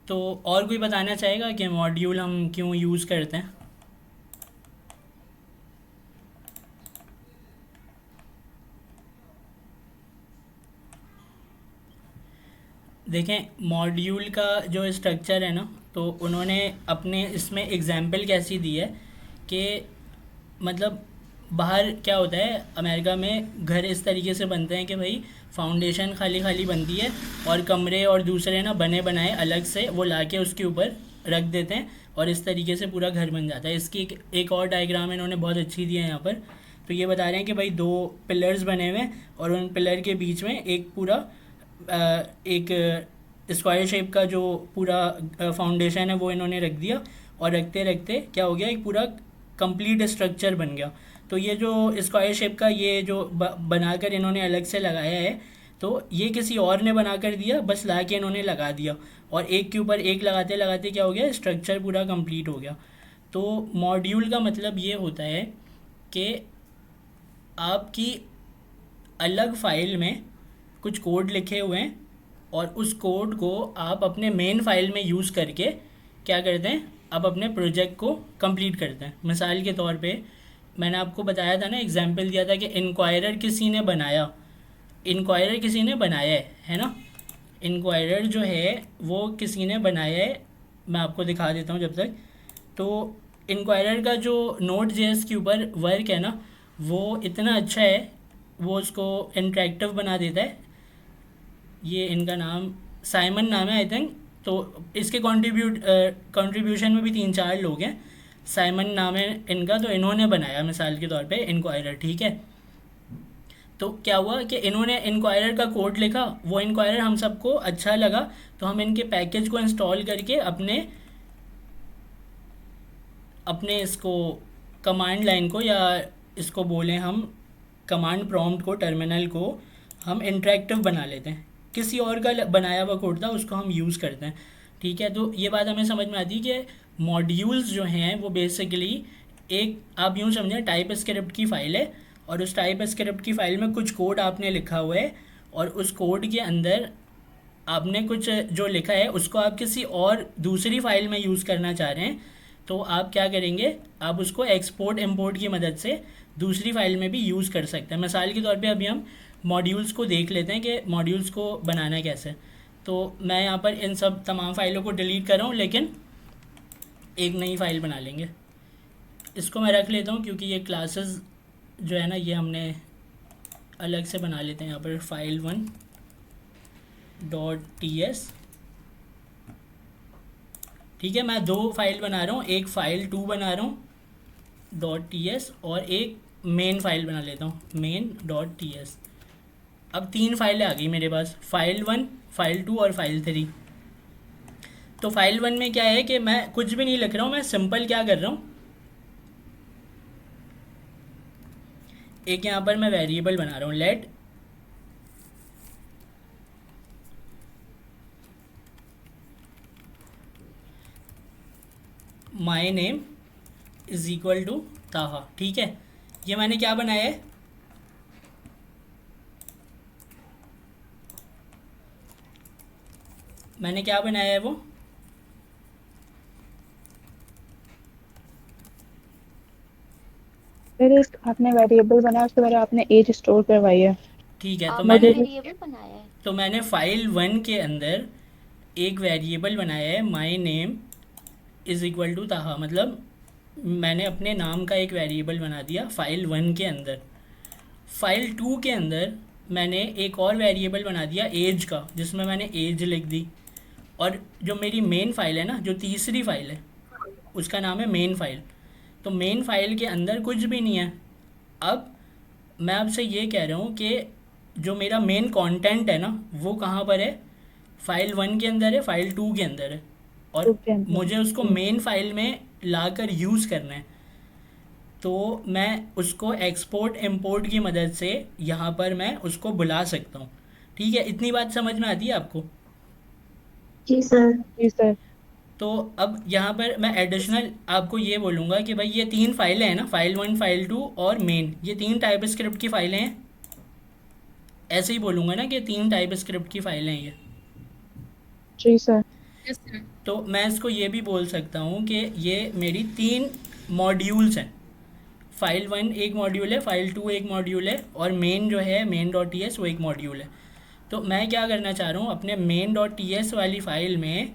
तो और कोई बताना चाहेगा कि मॉड्यूल हम क्यों यूज़ करते हैं? देखें, मॉड्यूल का जो स्ट्रक्चर है ना, तो उन्होंने अपने इसमें एग्जाम्पल कैसी दी है कि मतलब बाहर क्या होता है, अमेरिका में घर इस तरीके से बनते हैं कि भाई फाउंडेशन खाली खाली बनती है और कमरे और दूसरे ना बने बनाए अलग से वो लाके उसके ऊपर रख देते हैं और इस तरीके से पूरा घर बन जाता है। इसकी एक और डायग्राम इन्होंने बहुत अच्छी दी है यहाँ पर। तो ये बता रहे हैं कि भाई दो पिलर्स बने हुए हैं और उन पिलर के बीच में एक पूरा एक स्क्वायर शेप का जो पूरा फाउंडेशन है वो इन्होंने रख दिया और रखते रखते क्या हो गया, एक पूरा कंप्लीट स्ट्रक्चर बन गया। तो ये जो स्क्वायर शेप का ये जो बनाकर इन्होंने अलग से लगाया है, तो ये किसी और ने बनाकर दिया, बस ला के इन्होंने लगा दिया और एक के ऊपर एक लगाते लगाते क्या हो गया, स्ट्रक्चर पूरा कंप्लीट हो गया। तो मॉड्यूल का मतलब ये होता है कि आपकी अलग फाइल में कुछ कोड लिखे हुए हैं और उस कोड को आप अपने मेन फाइल में यूज़ करके क्या करते हैं, आप अपने प्रोजेक्ट को कंप्लीट करते हैं। मिसाल के तौर पे मैंने आपको बताया था ना, एग्जांपल दिया था कि इंक्वायरर किसी ने बनाया, इंक्वायरर किसी ने बनाया है ना, इंक्वायरर जो है वो किसी ने बनाया है। मैं आपको दिखा देता हूँ जब तक। तो इंक्वायरर का जो नोट जेएस के ऊपर वर्क है ना, वो इतना अच्छा है, वो उसको इंटरेक्टिव बना देता है। ये इनका नाम साइमन नाम है आई थिंक। तो इसके कंट्रीब्यूशन में भी तीन चार लोग हैं। साइमन नाम है इनका, तो इन्होंने बनाया मिसाल के तौर पे इंक्वायरर, ठीक है। तो क्या हुआ कि इन्होंने इंक्वायरर का कोड लिखा, वो इंक्वायरर हम सबको अच्छा लगा, तो हम इनके पैकेज को इंस्टॉल करके अपने अपने इसको कमांड लाइन को, या इसको बोलें हम कमांड प्रॉम्प्ट को, टर्मिनल को हम इंटरेक्टिव बना लेते हैं। किसी और का बनाया हुआ कोड था उसको हम यूज़ करते हैं, ठीक है। तो ये बात हमें समझ में आती है कि मॉड्यूल्स जो हैं वो बेसिकली एक, आप यूँ समझें, टाइप स्क्रिप्ट की फ़ाइल है और उस टाइप स्क्रिप्ट की फ़ाइल में कुछ कोड आपने लिखा हुआ है और उस कोड के अंदर आपने कुछ जो लिखा है उसको आप किसी और दूसरी फाइल में यूज़ करना चाह रहे हैं, तो आप क्या करेंगे, आप उसको एक्सपोर्ट इंपोर्ट की मदद से दूसरी फाइल में भी यूज़ कर सकते हैं। मिसाल के तौर पे अभी हम मॉड्यूल्स को देख लेते हैं कि मॉड्यूल्स को बनाना कैसे। तो मैं यहाँ पर इन सब तमाम फाइलों को डिलीट कर रहा हूँ, लेकिन एक नई फाइल बना लेंगे। इसको मैं रख लेता हूँ क्योंकि ये क्लासेस जो है ना, ये हमने अलग से बना लेते हैं। यहाँ पर file1.ts, ठीक है। मैं दो फाइल बना रहा हूँ, एक file2 बना रहा हूँ .ts और एक मेन फाइल बना लेता हूँ main.ts। अब तीन फाइलें आ गई मेरे पास, file1, file2 और file3। तो file1 में क्या है कि मैं कुछ भी नहीं लिख रहा हूँ, मैं सिंपल क्या कर रहा हूँ, एक यहाँ पर मैं वेरिएबल बना रहा हूँ, let my name is equal to Taha, ठीक है। ये मैंने क्या बनाया है, मैंने क्या बनाया है वो, फिर एक आपने वेरिएबल बनाया, उसके बाद आपने एज स्टोर करवाई है। ठीक है। तो आपने मैंने मुझे वेरिएबल बनाया है? तो मैंने फाइल वन के अंदर एक वेरिएबल बनाया है, my name is equal to Taha, मतलब मैंने अपने नाम का एक वेरिएबल बना दिया फाइल वन के अंदर। फाइल टू के अंदर मैंने एक और वेरिएबल बना दिया एज का, जिसमें मैंने एज लिख दी। और जो मेरी मेन फाइल है ना, जो तीसरी फाइल है, उसका नाम है मेन फाइल। तो मेन फाइल के अंदर कुछ भी नहीं है। अब मैं आपसे ये कह रहा हूँ कि जो मेरा मेन कंटेंट है ना, वो कहाँ पर है, फाइल वन के अंदर है, फाइल टू के अंदर है, और ग्रुप के अंदर। मुझे उसको मेन फाइल में लाकर यूज़ करना है। तो मैं उसको एक्सपोर्ट इंपोर्ट की मदद से यहाँ पर मैं उसको बुला सकता हूँ, ठीक है। इतनी बात समझ में आती है आपको? जी सर। जी सर। तो अब यहाँ पर मैं एडिशनल आपको ये बोलूँगा कि भाई ये तीन फाइलें हैं ना, फाइल वन, फाइल टू और मेन, ये तीन टाइप स्क्रिप्ट की फ़ाइलें हैं। ऐसे ही बोलूँगा ना कि तीन टाइप स्क्रिप्ट की फ़ाइलें हैं ये। जी सर। Yes sir. तो मैं इसको ये भी बोल सकता हूँ कि ये मेरी 3 मॉड्यूल्स हैं। फाइल 1 एक मॉड्यूल है, फाइल 2 एक मॉड्यूल है, और मेन जो है मेन डॉट टी एस वो एक मॉड्यूल है। तो मैं क्या करना चाह रहा हूँ, अपने मेन डॉट टी एस वाली फ़ाइल में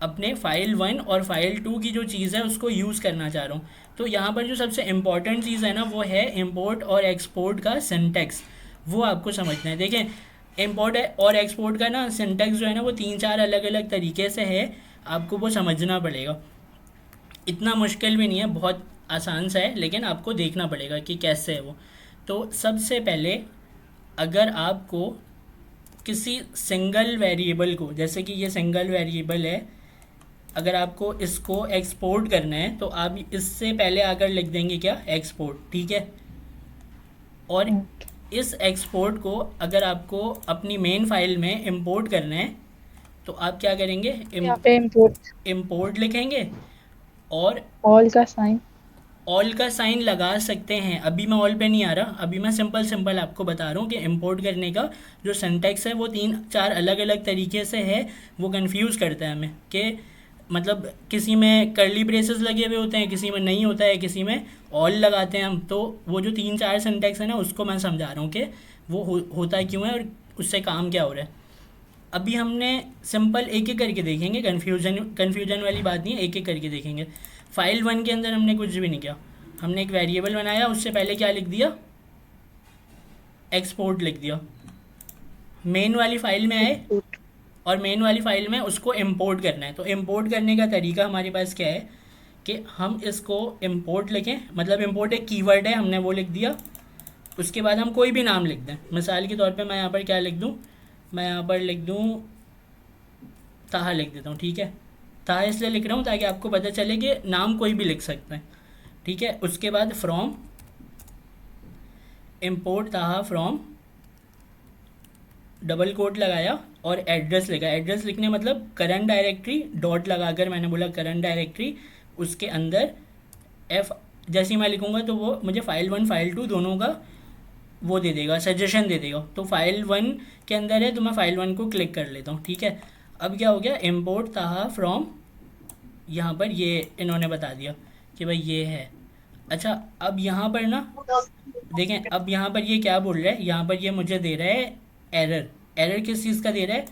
अपने फाइल 1 और फाइल 2 की जो चीज़ है उसको यूज़ करना चाह रहा हूँ। तो यहाँ पर जो सबसे इम्पॉर्टेंट चीज़ है ना वो है इम्पोर्ट और एक्सपोर्ट का सिंटैक्स। वो आपको समझना है। देखें, इम्पोर्ट और एक्सपोर्ट का ना सिंटैक्स जो है ना वो 3-4 अलग अलग तरीके से है, आपको वो समझना पड़ेगा। इतना मुश्किल भी नहीं है, बहुत आसान सा है, लेकिन आपको देखना पड़ेगा कि कैसे है वो। तो सबसे पहले अगर आपको किसी सिंगल वेरिएबल को, जैसे कि ये सिंगल वेरिएबल है, अगर आपको इसको एक्सपोर्ट करना है तो आप इससे पहले आकर लिख देंगे क्या, एक्सपोर्ट, ठीक है। और इस एक्सपोर्ट को अगर आपको अपनी मेन फाइल में इंपोर्ट करना है तो आप क्या करेंगे, यहाँ पे इम्पोर्ट इंपोर्ट लिखेंगे और ऑल का साइन। ऑल का साइन लगा सकते हैं। अभी मैं ऑल पे नहीं आ रहा, अभी मैं सिंपल सिंपल आपको बता रहा हूँ कि इंपोर्ट करने का जो सिंटैक्स है वो 3-4 अलग अलग तरीके से है। वो कंफ्यूज करता है हमें कि मतलब किसी में कर्ली ब्रेसेस लगे हुए होते हैं, किसी में नहीं होता है, किसी में ऑल लगाते हैं हम। तो वो जो 3-4 सिंटैक्स है ना उसको मैं समझा रहा हूँ कि वो होता क्यों है और उससे काम क्या हो रहा है। अभी हमने सिंपल एक एक करके देखेंगे, कन्फ्यूजन वाली बात नहीं है, एक एक करके देखेंगे। फाइल 1 के अंदर हमने कुछ भी नहीं किया, हमने एक वेरिएबल बनाया, उससे पहले क्या लिख दिया, एक्सपोर्ट लिख दिया। मेन वाली फाइल में आए और मेन वाली फाइल में उसको इंपोर्ट करना है। तो इंपोर्ट करने का तरीका हमारे पास क्या है कि हम इसको इंपोर्ट लिखें, मतलब इंपोर्ट एक कीवर्ड है, हमने वो लिख दिया। उसके बाद हम कोई भी नाम लिख दें। मिसाल के तौर पे मैं यहाँ पर क्या लिख दूँ, मैं यहाँ पर लिख दूँ ताहा लिख देता हूँ, ठीक है। ताहा इसलिए लिख रहा हूँ ताकि आपको पता चले कि नाम कोई भी लिख सकते हैं, ठीक है। उसके बाद फ्रॉम, इंपोर्ट ताहा फ्रॉम, डबल कोट लगाया और एड्रेस लिखा। एड्रेस लिखने मतलब करंट डायरेक्टरी, डॉट लगाकर मैंने बोला करंट डायरेक्टरी, उसके अंदर एफ जैसे ही मैं लिखूँगा तो वो मुझे फाइल 1 फाइल 2 दोनों का वो दे देगा, सजेशन दे देगा। तो फाइल 1 के अंदर है तो मैं फाइल 1 को क्लिक कर लेता हूँ, ठीक है। अब क्या हो गया, इम्पोर्ट ताहा फ्रॉम, यहाँ पर ये इन्होंने बता दिया कि भाई ये है। अच्छा, अब यहाँ पर ना देखें, अब यहाँ पर ये क्या बोल रहा है, यहाँ पर ये मुझे दे रहा है एरर। एरर किस चीज़ का दे रहा है,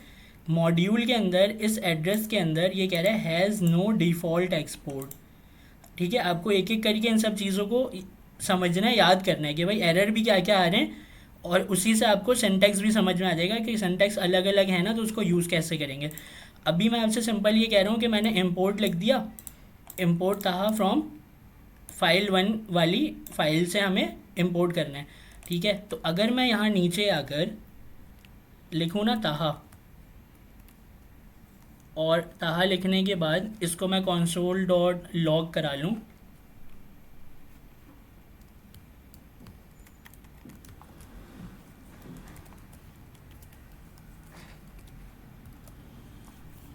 मॉड्यूल के अंदर इस एड्रेस के अंदर ये कह रहा है हैज़ नो डिफ़ॉल्ट एक्सपोर्ट, ठीक है। आपको एक एक करके इन सब चीज़ों को समझना है, याद करना है कि भाई एरर भी क्या क्या आ रहे हैं, और उसी से आपको सिंटैक्स भी समझ में आ जाएगा कि सिंटैक्स अलग अलग है ना, तो उसको यूज़ कैसे करेंगे। अभी मैं आपसे सिंपल ये कह रहा हूँ कि मैंने इंपोर्ट लिख दिया, इंपोर्ट ताहा फ्रॉम फाइल 1 वाली फाइल से हमें इंपोर्ट करना है, ठीक है। तो अगर मैं यहाँ नीचे आकर लिखूँ ना ताहा, और ताहा लिखने के बाद इसको मैं कंसोल डॉट लॉग करा लूँ,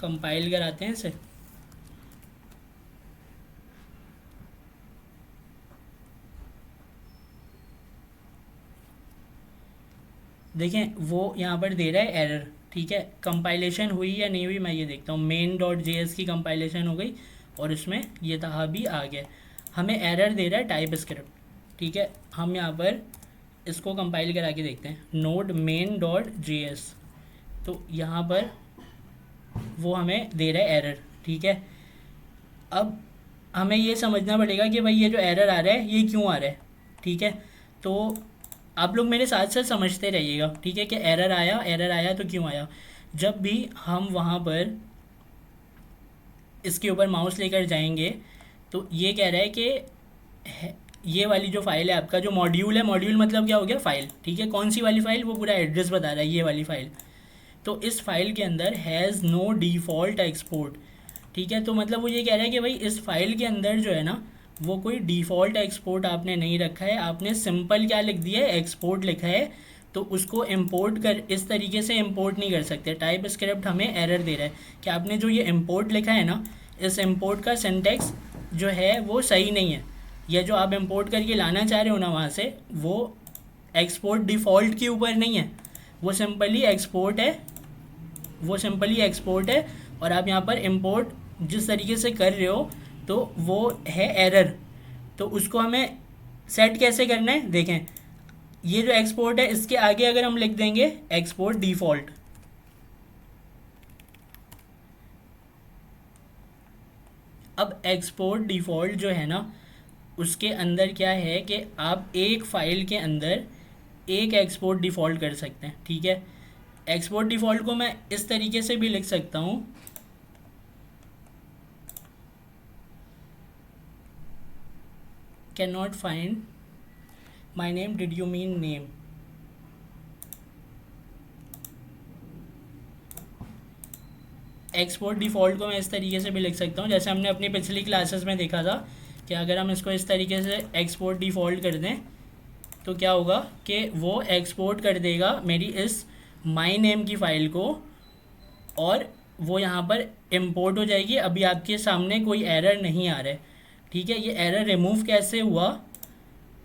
कंपाइल कराते हैं इसे। देखें वो यहाँ पर दे रहा है एरर, ठीक है। कंपाइलेशन हुई या नहीं हुई मैं ये देखता हूँ। मेन डॉट जेएस की कंपाइलेशन हो गई और उसमें ये ताहा भी आ गया। हमें एरर दे रहा है टाइप स्क्रिप्ट, ठीक है। हम यहाँ पर इसको कंपाइल करा के देखते हैं, नोड मेन डॉट जेएस, तो यहाँ पर वो हमें दे रहा है एरर, ठीक है। अब हमें ये समझना पड़ेगा कि भाई ये जो एरर आ रहा है ये क्यों आ रहा है, ठीक है। तो आप लोग मेरे साथ साथ समझते रहिएगा, ठीक है, कि एरर आया तो क्यों आया। जब भी हम वहाँ पर इसके ऊपर माउस लेकर जाएंगे तो ये कह रहा है कि ये वाली जो फाइल है आपका, जो मॉड्यूल है, मॉड्यूल मतलब क्या हो गया, फाइल, ठीक है। कौन सी वाली फाइल, वो पूरा एड्रेस बता रहा है, ये वाली फाइल। तो इस फाइल के अंदर हैज़ नो डिफ़ॉल्ट एक्सपोर्ट, ठीक है। तो मतलब वो ये कह रहा है कि भाई इस फाइल के अंदर जो है ना वो कोई डिफ़ॉल्ट एक्सपोर्ट आपने नहीं रखा है, आपने सिंपल क्या लिख दिया है, एक्सपोर्ट लिखा है। तो उसको इंपोर्ट कर इस तरीके से इंपोर्ट नहीं कर सकते। टाइप स्क्रिप्ट हमें एरर दे रहा है कि आपने जो ये इंपोर्ट लिखा है ना, इस इंपोर्ट का सिंटैक्स जो है वो सही नहीं है। या जो आप इंपोर्ट करके लाना चाह रहे हो ना वहाँ से, वो एक्सपोर्ट डिफ़ॉल्ट के ऊपर नहीं है, वो सिंपली एक्सपोर्ट है, और आप यहाँ पर इंपोर्ट जिस तरीके से कर रहे हो तो वो है एरर। तो उसको हमें सेट कैसे करना है, देखें ये जो एक्सपोर्ट है इसके आगे अगर हम लिख देंगे एक्सपोर्ट डिफ़ॉल्ट, अब एक्सपोर्ट डिफ़ॉल्ट जो है ना उसके अंदर क्या है कि आप एक फ़ाइल के अंदर एक एक्सपोर्ट डिफ़ॉल्ट कर सकते हैं। ठीक है, एक्सपोर्ट डिफ़ॉल्ट को मैं इस तरीके से भी लिख सकता हूँ, can not find my name, did you mean name. Export default को मैं इस तरीके से भी लिख सकता हूँ, जैसे हमने अपनी पिछली क्लासेस में देखा था कि अगर हम इसको इस तरीके से एक्सपोर्ट डिफ़ॉल्ट कर दें तो क्या होगा कि वो एक्सपोर्ट कर देगा मेरी इस माई नेम की फ़ाइल को और वो यहाँ पर इंपोर्ट हो जाएगी। अभी आपके सामने कोई एरर नहीं आ रहा है। ठीक है, ये एरर रिमूव कैसे हुआ,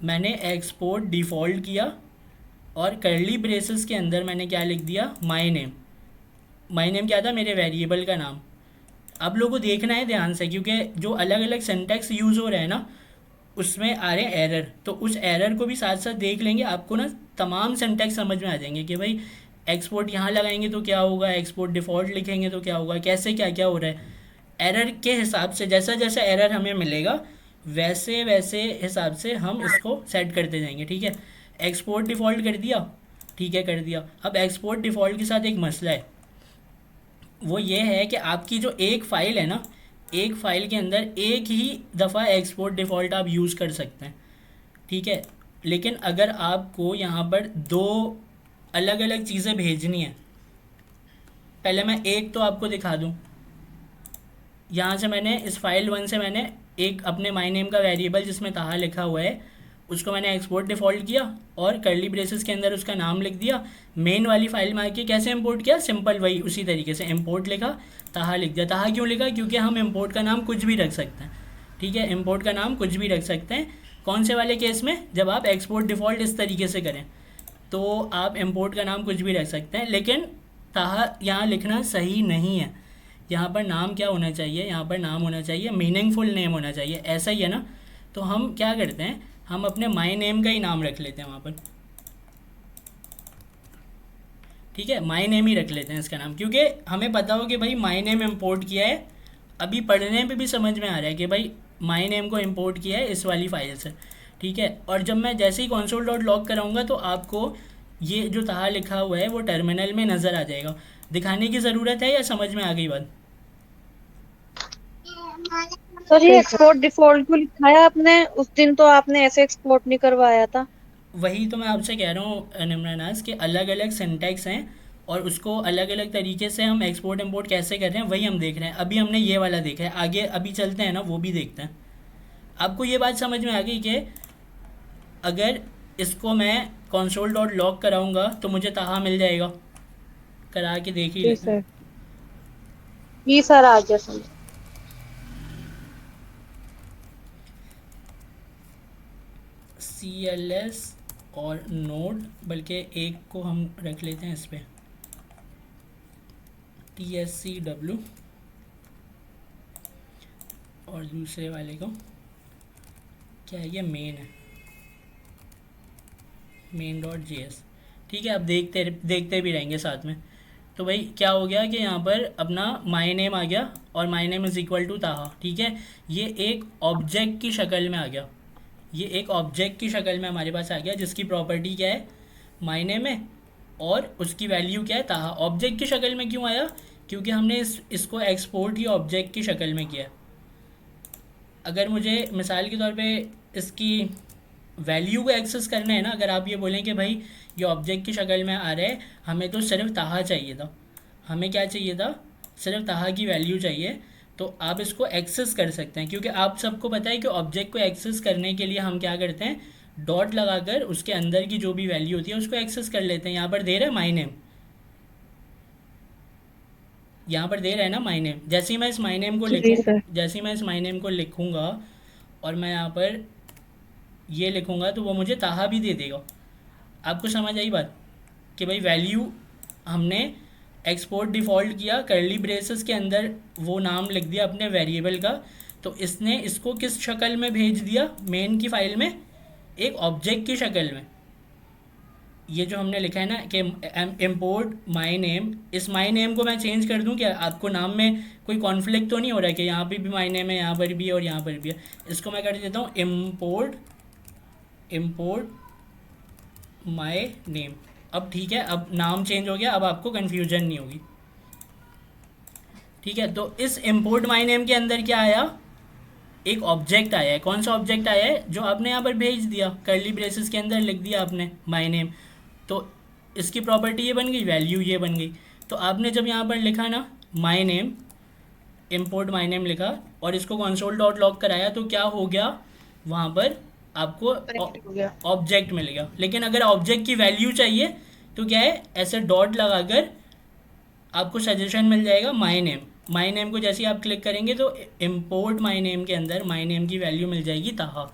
मैंने एक्सपोर्ट डिफ़ॉल्ट किया और कर्ली ब्रेसेस के अंदर मैंने क्या लिख दिया, माई नेम। माई नेम क्या था, मेरे वेरिएबल का नाम। अब लोगों को देखना है ध्यान से क्योंकि जो अलग अलग सिंटैक्स यूज़ हो रहे हैं ना उसमें आ रहे हैं एरर, तो उस एरर को भी साथ साथ देख लेंगे, आपको ना तमाम सिंटैक्स समझ में आ जाएंगे कि भाई एक्सपोर्ट यहाँ लगाएंगे तो क्या होगा, एक्सपोर्ट डिफ़ॉल्ट लिखेंगे तो क्या होगा, कैसे क्या क्या हो रहा है। एरर के हिसाब से जैसा जैसा एरर हमें मिलेगा वैसे वैसे हिसाब से हम इसको सेट करते जाएंगे। ठीक है, एक्सपोर्ट डिफ़ॉल्ट कर दिया, ठीक है कर दिया। अब एक्सपोर्ट डिफ़ॉल्ट के साथ एक मसला है, वो ये है कि आपकी जो एक फ़ाइल है ना, एक फ़ाइल के अंदर एक ही दफ़ा एक्सपोर्ट डिफ़ॉल्ट आप यूज़ कर सकते हैं। ठीक है, लेकिन अगर आपको यहाँ पर दो अलग अलग चीज़ें भेजनी है, पहले मैं एक तो आपको दिखा दूँ। यहाँ से मैंने इस फाइल 1 से मैंने एक अपने माई नेम का वेरिएबल जिसमें ताहा लिखा हुआ है उसको मैंने एक्सपोर्ट डिफ़ॉल्ट किया और कर्ली ब्रेसेस के अंदर उसका नाम लिख दिया। मेन वाली फाइल में आके कैसे इंपोर्ट किया, सिंपल वही उसी तरीके से इंपोर्ट लिखा, ताहा लिख दिया। ताहा क्यों लिखा, क्योंकि हम इंपोर्ट का नाम कुछ भी रख सकते हैं। ठीक है, इंपोर्ट का नाम कुछ भी रख सकते हैं। कौन से वाले केस में, जब आप एक्सपोर्ट डिफ़ॉल्ट इस तरीके से करें तो आप इंपोर्ट का नाम कुछ भी रख सकते हैं, लेकिन ताहा यहाँ लिखना सही नहीं है। यहाँ पर नाम क्या होना चाहिए, यहाँ पर नाम होना चाहिए मीनिंगफुल नेम होना चाहिए, ऐसा ही है ना। तो हम क्या करते हैं, हम अपने माई नेम का ही नाम रख लेते हैं वहाँ पर। ठीक है, माई नेम ही रख लेते हैं इसका नाम, क्योंकि हमें पता हो कि भाई माई नेम इम्पोर्ट किया है। अभी पढ़ने पे भी समझ में आ रहा है कि भाई माई नेम को इम्पोर्ट किया है इस वाली फाइल से। ठीक है, और जब मैं जैसे ही console डॉट लॉग कराऊँगा तो आपको ये जो ताहा लिखा हुआ है वो टर्मिनल में नज़र आ जाएगा। दिखाने की ज़रूरत है या समझ में आ गई बात? सर ये एक्सपोर्ट डिफॉल्ट क्यों लिखा है आपने? उस दिन तो आपने ऐसे एक्सपोर्ट नहीं करवाया था। वही तो मैं आपसे कह रहा हूँ निम्रनाज कि अलग अलग सिंटैक्स हैं और उसको अलग अलग तरीके से हम एक्सपोर्ट इंपोर्ट कैसे कर रहे हैं वही हम देख रहे हैं। अभी हमने ये वाला देखा है, आगे अभी चलते हैं ना वो भी देखते हैं। आपको ये बात समझ में आ गई कि अगर इसको मैं console डॉट लॉग कराऊँगा तो मुझे ताहा मिल जाएगा, करा के देख ही जी लेते हैं। सर। जी सर आ गया समझ। CLS और नोड, बल्कि एक को हम रख लेते हैं इस पर TSCW और दूसरे वाले को क्या है, ये मेन है, main.js। ठीक है, अब देखते देखते भी रहेंगे साथ में। तो भाई क्या हो गया कि यहाँ पर अपना माई नेम आ गया और my name is equal to Taha. ठीक है, ये एक ऑब्जेक्ट की शक्ल में आ गया, ये एक ऑब्जेक्ट की शक्ल में हमारे पास आ गया जिसकी प्रॉपर्टी क्या है, माई नेम है और उसकी वैल्यू क्या है, ताहा। ऑब्जेक्ट की शक्ल में क्यों आया, क्योंकि हमने इसको एक्सपोर्ट ही ऑब्जेक्ट की शक्ल में किया। अगर मुझे मिसाल के तौर पे इसकी वैल्यू को एक्सेस करना है ना, अगर आप ये बोलें कि भाई ये ऑब्जेक्ट की शक्ल में आ रहा है, हमें तो सिर्फ ताहा चाहिए था, हमें क्या चाहिए था, सिर्फ ताहा की वैल्यू चाहिए, तो आप इसको एक्सेस कर सकते हैं। क्योंकि आप सबको पता है कि ऑब्जेक्ट को एक्सेस करने के लिए हम क्या करते हैं, डॉट लगाकर उसके अंदर की जो भी वैल्यू होती है उसको एक्सेस कर लेते हैं। यहाँ पर दे रहा है माई नेम, यहाँ पर दे रहा है ना माई नेम। जैसे ही मैं इस माई नेम को जी लिखूँ, सर। जैसे ही मैं इस माई नेम को लिखूँगा और मैं यहाँ पर ये लिखूँगा तो वो मुझे ताहा भी दे देगा। आपको समझ आई बात कि भाई वैल्यू हमने एक्सपोर्ट डिफ़ॉल्ट किया, कर्ली ब्रेसेस के अंदर वो नाम लिख दिया अपने वेरिएबल का, तो इसने इसको किस शक्ल में भेज दिया मेन की फ़ाइल में, एक ऑब्जेक्ट की शक्ल में। ये जो हमने लिखा है ना कि इम्पोर्ट माई नेम, इस माई नेम को मैं चेंज कर दूं क्या? आपको नाम में कोई कॉन्फ्लिक्ट तो नहीं हो रहा है कि यहाँ पे भी माई नेम है, यहाँ पर भी है और यहाँ पर भी है? इसको मैं कर देता हूँ इम्पोर्ट माई नेम। अब ठीक है, अब नाम चेंज हो गया, अब आपको कन्फ्यूजन नहीं होगी। ठीक है, तो इस इम्पोर्ट माई नेम के अंदर क्या आया, एक ऑब्जेक्ट आया है। कौन सा ऑब्जेक्ट आया है? जो आपने यहाँ पर भेज दिया, कर्ली ब्रेसेस के अंदर लिख दिया आपने माई नेम, तो इसकी प्रॉपर्टी ये बन गई, वैल्यू ये बन गई। तो आपने जब यहाँ पर लिखा ना my name, import my name लिखा और इसको कंसोल डॉट लॉग कराया, तो क्या हो गया, वहाँ पर आपको कनेक्ट हो गया। ऑब्जेक्ट मिल गया। लेकिन अगर ऑब्जेक्ट की वैल्यू चाहिए तो क्या है, ऐसे डॉट लगाकर आपको सजेशन मिल जाएगा माई नेम। माई नेम को जैसे ही आप क्लिक करेंगे तो इम्पोर्ट माई नेम के अंदर माई नेम की वैल्यू मिल जाएगी ताहा।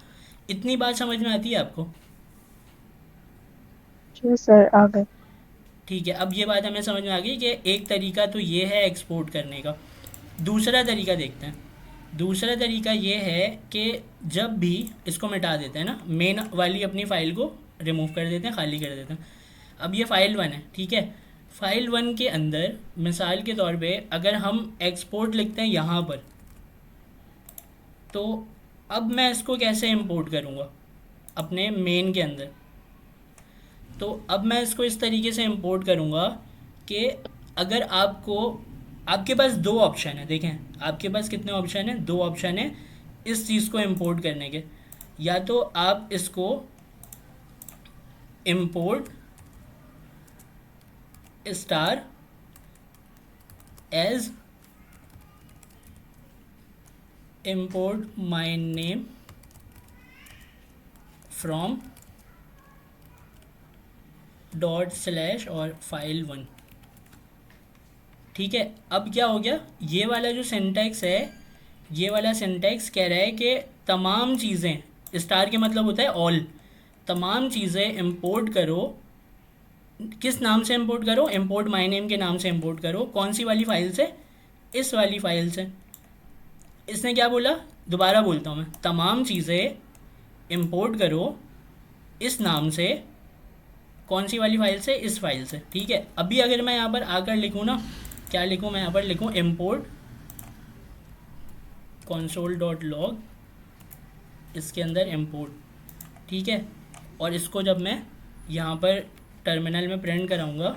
इतनी बात समझ में आती है आपको? जी सर, आ गए। ठीक है, अब ये बात हमें समझ में आ गई कि एक तरीका तो ये है एक्सपोर्ट करने का। दूसरा तरीका देखते हैं। दूसरा तरीका ये है कि जब भी इसको मिटा देते हैं ना, मेन वाली अपनी फ़ाइल को रिमूव कर देते हैं, खाली कर देते हैं। अब ये फ़ाइल 1 है, ठीक है। फ़ाइल 1 के अंदर मिसाल के तौर पे अगर हम एक्सपोर्ट लिखते हैं यहाँ पर, तो अब मैं इसको कैसे इंपोर्ट करूँगा अपने मेन के अंदर? तो अब मैं इसको इस तरीके से इंपोर्ट करूँगा कि अगर आपके पास 2 ऑप्शन है। देखें, आपके पास कितने ऑप्शन हैं? 2 ऑप्शन है इस चीज़ को इंपोर्ट करने के। या तो आप इसको import star as import my name from ./ और file1। ठीक है, अब क्या हो गया, ये वाला जो सिंटैक्स है, ये वाला सिंटैक्स कह रहा है कि तमाम चीज़ें, स्टार के मतलब होता है ऑल, तमाम चीज़ें इंपोर्ट करो। किस नाम से इंपोर्ट करो? इंपोर्ट माई नेम के नाम से इंपोर्ट करो। कौन सी वाली फ़ाइल से? इस वाली फ़ाइल से। इसने क्या बोला? दोबारा बोलता हूँ मैं, तमाम चीज़ें इंपोर्ट करो इस नाम से। कौन सी वाली फ़ाइल से? इस फाइल से। ठीक है, अभी अगर मैं यहाँ पर आकर लिखूँ ना, क्या लिखूँ मैं यहाँ पर? लिखूँ इंपोर्ट console.log, इसके अंदर इंपोर्ट। ठीक है, और इसको जब मैं यहाँ पर टर्मिनल में प्रिंट कराऊँगा,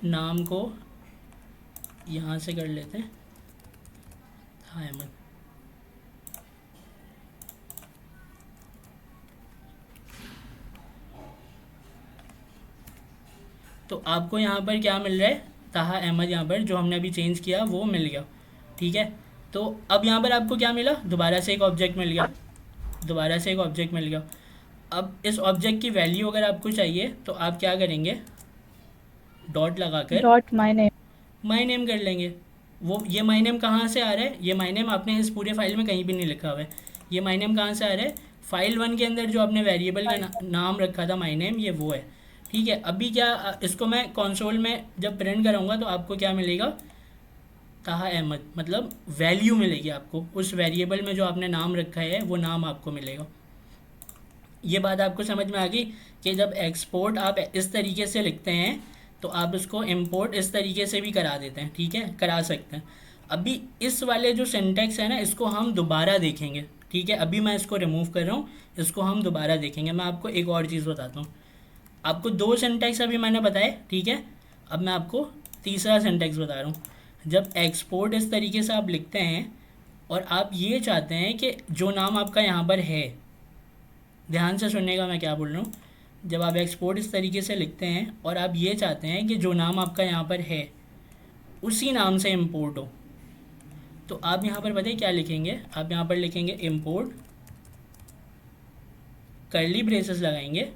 नाम को यहाँ से कर लेते हैं अहमद। तो आपको यहाँ पर क्या मिल रहा है? ताहा अहमद यहाँ पर जो हमने अभी चेंज किया वो मिल गया। ठीक है, तो अब यहाँ पर आपको क्या मिला? दोबारा से एक ऑब्जेक्ट मिल गया, दोबारा से एक ऑब्जेक्ट मिल गया। अब इस ऑब्जेक्ट की वैल्यू अगर आपको चाहिए तो आप क्या करेंगे? डॉट लगाकर dot my name. My name कर लेंगे। वो ये माई नेम कहाँ से आ रहा है? ये माई नेम आपने इस पूरे फाइल में कहीं भी नहीं लिखा हुआ है। ये माई नेम कहाँ से आ रहा है? फाइल 1 के अंदर जो आपने वेरिएबल का नाम रखा था माई नेम, ये वो है। ठीक है, अभी क्या, इसको मैं कंसोल में जब प्रिंट कराऊंगा तो आपको क्या मिलेगा? ताहा अहमद, मतलब वैल्यू मिलेगी आपको उस वेरिएबल में जो आपने नाम रखा है, वो नाम आपको मिलेगा। ये बात आपको समझ में आ गई कि जब एक्सपोर्ट आप इस तरीके से लिखते हैं तो आप इसको इंपोर्ट इस तरीके से भी करा देते हैं। ठीक है, करा सकते हैं। अभी इस वाले जो सिंटैक्स है ना, इसको हम दोबारा देखेंगे। ठीक है, अभी मैं इसको रिमूव कर रहा हूँ, इसको हम दोबारा देखेंगे। मैं आपको एक और चीज़ बताता हूँ। आपको 2 सिंटैक्स अभी मैंने बताए, ठीक है। अब मैं आपको तीसरा सिंटैक्स बता रहा हूँ। जब एक्सपोर्ट इस तरीके से आप लिखते हैं और आप ये चाहते हैं कि जो नाम आपका यहाँ पर है, ध्यान से सुनने मैं क्या बोल रहा हूँ। जब आप एक्सपोर्ट इस तरीके से लिखते हैं और आप ये चाहते हैं कि जो नाम आपका यहाँ पर है उसी नाम से इंपोर्ट हो, तो आप यहाँ पर बताइए क्या लिखेंगे? आप यहाँ पर लिखेंगे इंपोर्ट, कर्ली ब्रेसेस लगाएंगे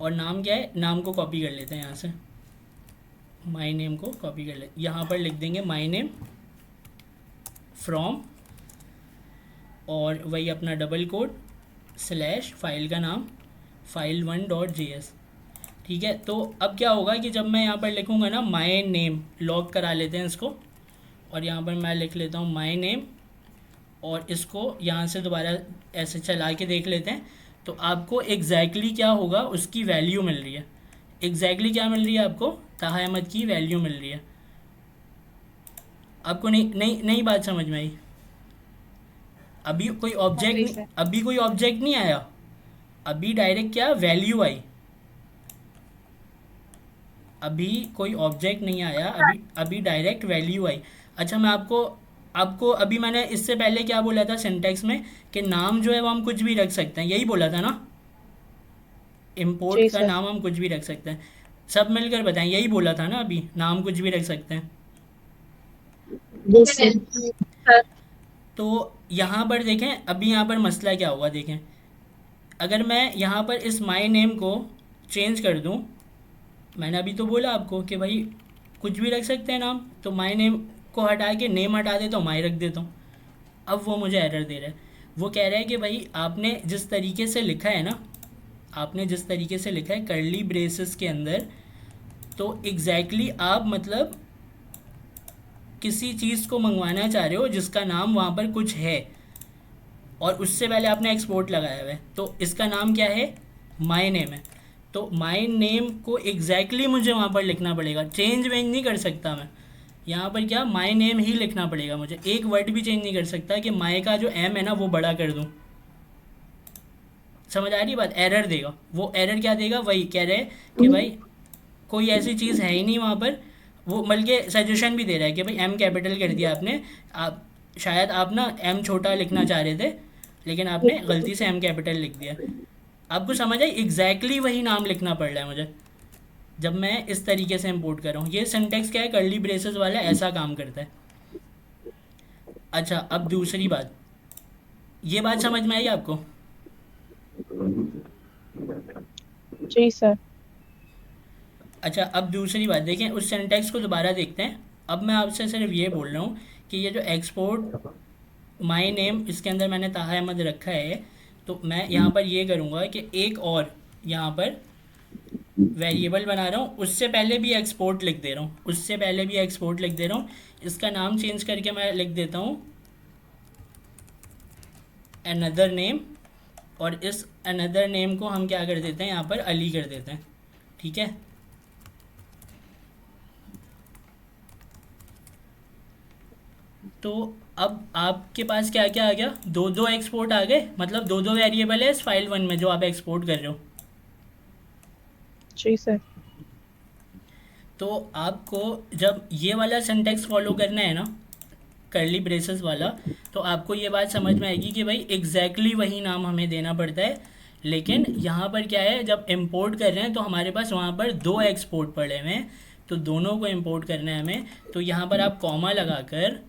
और नाम क्या है? नाम को कॉपी कर लेते हैं यहाँ से, माई नेम को कॉपी कर लेते, यहाँ पर लिख देंगे माई नेम फ्रॉम और वही अपना डबल कोड स्लैश फाइल का नाम file1.js। ठीक है, तो अब क्या होगा कि जब मैं यहाँ पर लिखूँगा ना माय नेम, लॉग करा लेते हैं इसको, और यहाँ पर मैं लिख लेता हूँ माय नेम, और इसको यहाँ से दोबारा ऐसे चला के देख लेते हैं, तो आपको एग्जैक्टली क्या होगा, उसकी वैल्यू मिल रही है। एग्जैक्टली क्या मिल रही है आपको, ताहा अहमद की वैल्यू मिल रही है। आपको नई बात समझ में आई? अभी कोई हाँ ऑब्जेक्ट जी नहीं, सर। अभी कोई ऑब्जेक्ट नहीं आया, अभी डायरेक्ट क्या वैल्यू आई। अभी कोई ऑब्जेक्ट नहीं आया, अभी डायरेक्ट वैल्यू आई। अच्छा, मैं आपको आपको अभी मैंने इससे पहले क्या बोला था सिंटैक्स में, कि नाम जो है वो हम कुछ भी रख सकते हैं, यही बोला था ना? इम्पोर्ट जी का सर। नाम हम कुछ भी रख सकते हैं। सब मिलकर बताएं, यही बोला था ना अभी, नाम कुछ भी रख सकते हैं। जी सर। तो यहाँ पर देखें, अभी यहाँ पर मसला क्या होगा, देखें अगर मैं यहाँ पर इस माय नेम को चेंज कर दूँ, मैंने अभी तो बोला आपको कि भाई कुछ भी रख सकते हैं नाम, तो माय नेम को हटा के नेम हटा देता हूँ, माय रख देता हूँ। अब वो मुझे एरर दे रहा है, वो कह रहा है कि भाई आपने जिस तरीके से लिखा है ना, आपने जिस तरीके से लिखा है कर्ली ब्रेसेस के अंदर, तो एग्जैक्टली आप मतलब किसी चीज़ को मंगवाना चाह रहे हो जिसका नाम वहाँ पर कुछ है, और उससे पहले आपने एक्सपोर्ट लगाया हुआ है, तो इसका नाम क्या है, माय नेम है। तो माय नेम को एग्जैक्टली मुझे वहाँ पर लिखना पड़ेगा, चेंज वेंज नहीं कर सकता मैं। यहाँ पर क्या माय नेम ही लिखना पड़ेगा मुझे, एक वर्ड भी चेंज नहीं कर सकता कि माय का जो एम है ना वो बड़ा कर दूँ। समझ आ रही बात? एरर देगा वो। एरर क्या देगा, वही कह रहे हैं कि भाई कोई ऐसी चीज़ है ही नहीं वहाँ पर। वो बल्कि सजेशन भी दे रहा है कि भाई एम कैपिटल कर दिया आपने, आप शायद आप ना एम छोटा लिखना चाह रहे थे, लेकिन आपने गलती से एम कैपिटल लिख दिया। आपको समझ आई? एग्जैक्टली वही नाम लिखना पड़ रहा है मुझे जब मैं इस तरीके से इंपोर्ट कर रहा हूँ। ये सिंटेक्स क्या है, कर्ली ब्रेसेस वाला ऐसा काम करता है। अच्छा, अब दूसरी बात, ये बात समझ में आई आपको? जी सर। अच्छा, अब दूसरी बात देखें, उस सिंटेक्स को दोबारा देखते हैं। अब मैं आपसे सिर्फ ये बोल रहा हूँ कि ये जो एक्सपोर्ट माय नेम, इसके अंदर मैंने ताहा अहमद रखा है, तो मैं यहाँ पर ये करूँगा कि एक और यहाँ पर वेरिएबल बना रहा हूँ, उससे पहले भी एक्सपोर्ट लिख दे रहा हूँ, उससे पहले भी एक्सपोर्ट लिख दे रहा हूँ। इसका नाम चेंज करके मैं लिख देता हूँ अनदर नेम, और इस अनदर नेम को हम क्या कर देते हैं, यहाँ पर अली कर देते हैं। ठीक है, तो अब आपके पास क्या क्या आ गया, दो दो एक्सपोर्ट आ गए, मतलब दो दो वेरिएबल है इस फाइल वन में जो आप एक्सपोर्ट कर रहे हो। जी सर। तो आपको जब ये वाला सिंटेक्स फॉलो करना है ना, कर्ली ब्रेसेस वाला, तो आपको ये बात समझ में आएगी कि भाई एग्जैक्टली वही नाम हमें देना पड़ता है। लेकिन यहाँ पर क्या है, जब इंपोर्ट कर रहे हैं तो हमारे पास वहाँ पर दो एक्सपोर्ट पड़े हुए हैं, तो दोनों को इंपोर्ट करना है हमें। तो यहाँ पर आप कॉमा लगाकर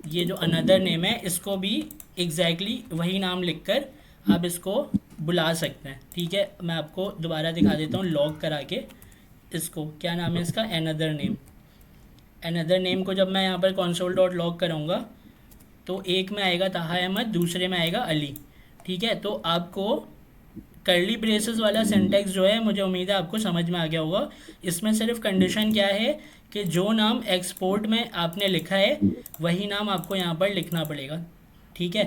ये जो अनदर नेम है इसको भी एग्जैक्टली वही नाम लिखकर आप इसको बुला सकते हैं। ठीक है, मैं आपको दोबारा दिखा देता हूँ लॉग करा के। इसको क्या नाम है इसका, अनदर नेम। अनदर नेम को जब मैं यहाँ पर कंसोल डॉट लॉग कराऊँगा तो एक में आएगा ताहा अहमद, दूसरे में आएगा अली। ठीक है, तो आपको कर्ली ब्रेसेस वाला सिंटेक्स जो है, मुझे उम्मीद है आपको समझ में आ गया होगा। इसमें सिर्फ कंडीशन क्या है कि जो नाम एक्सपोर्ट में आपने लिखा है वही नाम आपको यहाँ पर लिखना पड़ेगा। ठीक है,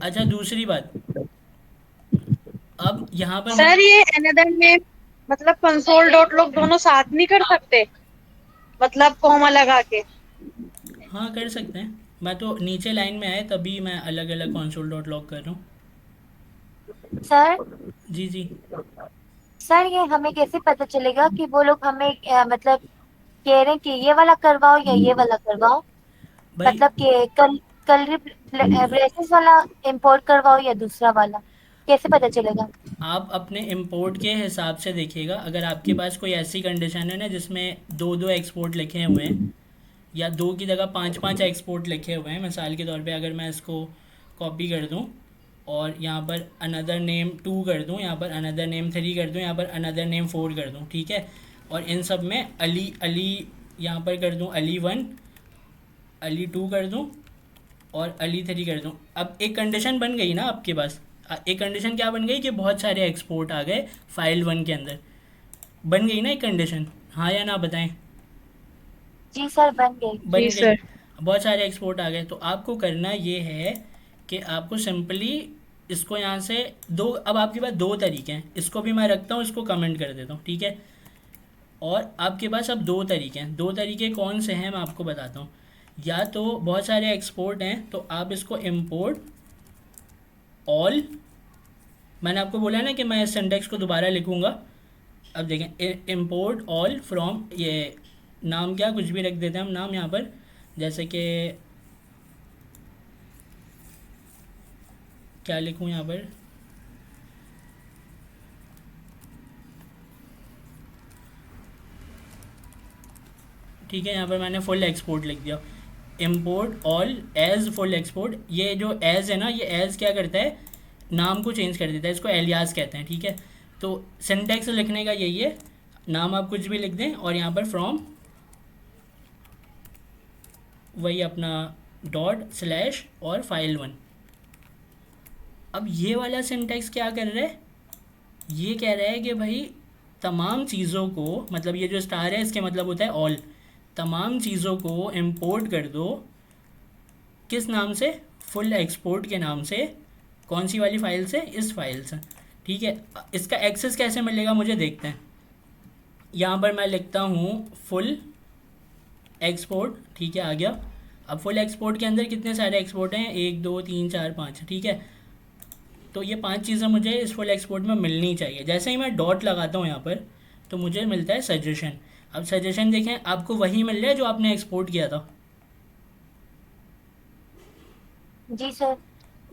अच्छा दूसरी बात, अब यहाँ पर सर ये अनदर में मतलब कंसोल डॉट लॉग दोनों साथ नहीं कर सकते, मतलब कॉमा लगा के? हाँ कर सकते हैं, मैं तो नीचे लाइन में आए तभी मैं अलग अलग कंसोल डॉट लॉग कर रहा हूँ। सर जी जी। सर ये हमें कैसे पता चलेगा कि वो लोग हमें मतलब कह रहे हैं कि ये वाला करवाओ या ये वाला करवाओ, भाई मतलब कि कल ब्रेसेस वाला इंपोर्ट करवाओ या दूसरा वाला, कैसे पता चलेगा? आप अपने इंपोर्ट के हिसाब से देखिएगा। अगर आपके पास कोई ऐसी कंडीशन है ना जिसमें दो दो एक्सपोर्ट लिखे हुए हैं, या दो की जगह पांच पांच एक्सपोर्ट लिखे हुए हैं, मिसाल के तौर पे अगर मैं इसको कॉपी कर दूं और यहाँ पर अनदर नेम 2 कर दूं, यहाँ पर अनदर नेम 3 कर दूं, यहाँ पर अनदर नेम 4 कर दूं, ठीक है, और इन सब में अली अली यहाँ पर कर दूं अली 1, अली 2 कर दूं, और अली 3 कर दूँ। अब एक कंडीशन बन गई ना आपके पास। एक कंडीशन क्या बन गई कि बहुत सारे एक्सपोर्ट आ गए फाइल 1 के अंदर। बन गई ना एक कंडीशन, हाँ या ना बताएं। जी सर, बन गई। बन जी गई। सर। बहुत सारे एक्सपोर्ट आ गए, तो आपको करना ये है कि आपको सिंपली इसको यहाँ से दो, अब आपके पास 2 तरीके हैं, इसको भी मैं रखता हूँ, इसको कमेंट कर देता हूँ, ठीक है। और आपके पास अब 2 तरीके हैं। 2 तरीके कौन से हैं मैं आपको बताता हूँ। या तो बहुत सारे एक्सपोर्ट हैं तो आप इसको इम्पोर्ट ऑल, मैंने आपको बोला ना कि मैं इस सिंटेक्स को दोबारा लिखूँगा। अब देखें, इम्पोर्ट ऑल फ्रॉम, ये नाम क्या कुछ भी रख देते हैं हम नाम यहाँ पर, जैसे कि क्या लिखूँ यहाँ पर, ठीक है, यहाँ पर मैंने फुल एक्सपोर्ट लिख दिया। Import all as full export. ये जो एज है ना, ये एज क्या करता है, नाम को चेंज कर देता है, इसको एलियास कहते हैं, ठीक है। तो सिंटेक्स लिखने का यही है, नाम आप कुछ भी लिख दें और यहाँ पर फ्रॉम वही अपना डॉट स्लैश और फाइल 1। अब ये वाला सिंटेक्स क्या कर रहा है, ये कह रहा है कि भाई तमाम चीज़ों को, मतलब ये जो स्टार है इसके मतलब होता है ऑल, तमाम चीज़ों को इंपोर्ट कर दो। किस नाम से, फुल एक्सपोर्ट के नाम से। कौन सी वाली फाइल से, इस फाइल से, ठीक है। इसका एक्सेस कैसे मिलेगा मुझे देखते हैं। यहाँ पर मैं लिखता हूँ फुल एक्सपोर्ट, ठीक है, आ गया। अब फुल एक्सपोर्ट के अंदर कितने सारे एक्सपोर्ट हैं, 1 2 3 4 5, ठीक है। तो ये 5 चीज़ें मुझे इस फुल एक्सपोर्ट में मिलनी चाहिए। जैसे ही मैं डॉट लगाता हूँ यहाँ पर तो मुझे मिलता है सजेशन। अब सजेशन देखें, आपको वही मिल रहा है जो आपने एक्सपोर्ट किया था। जी सर।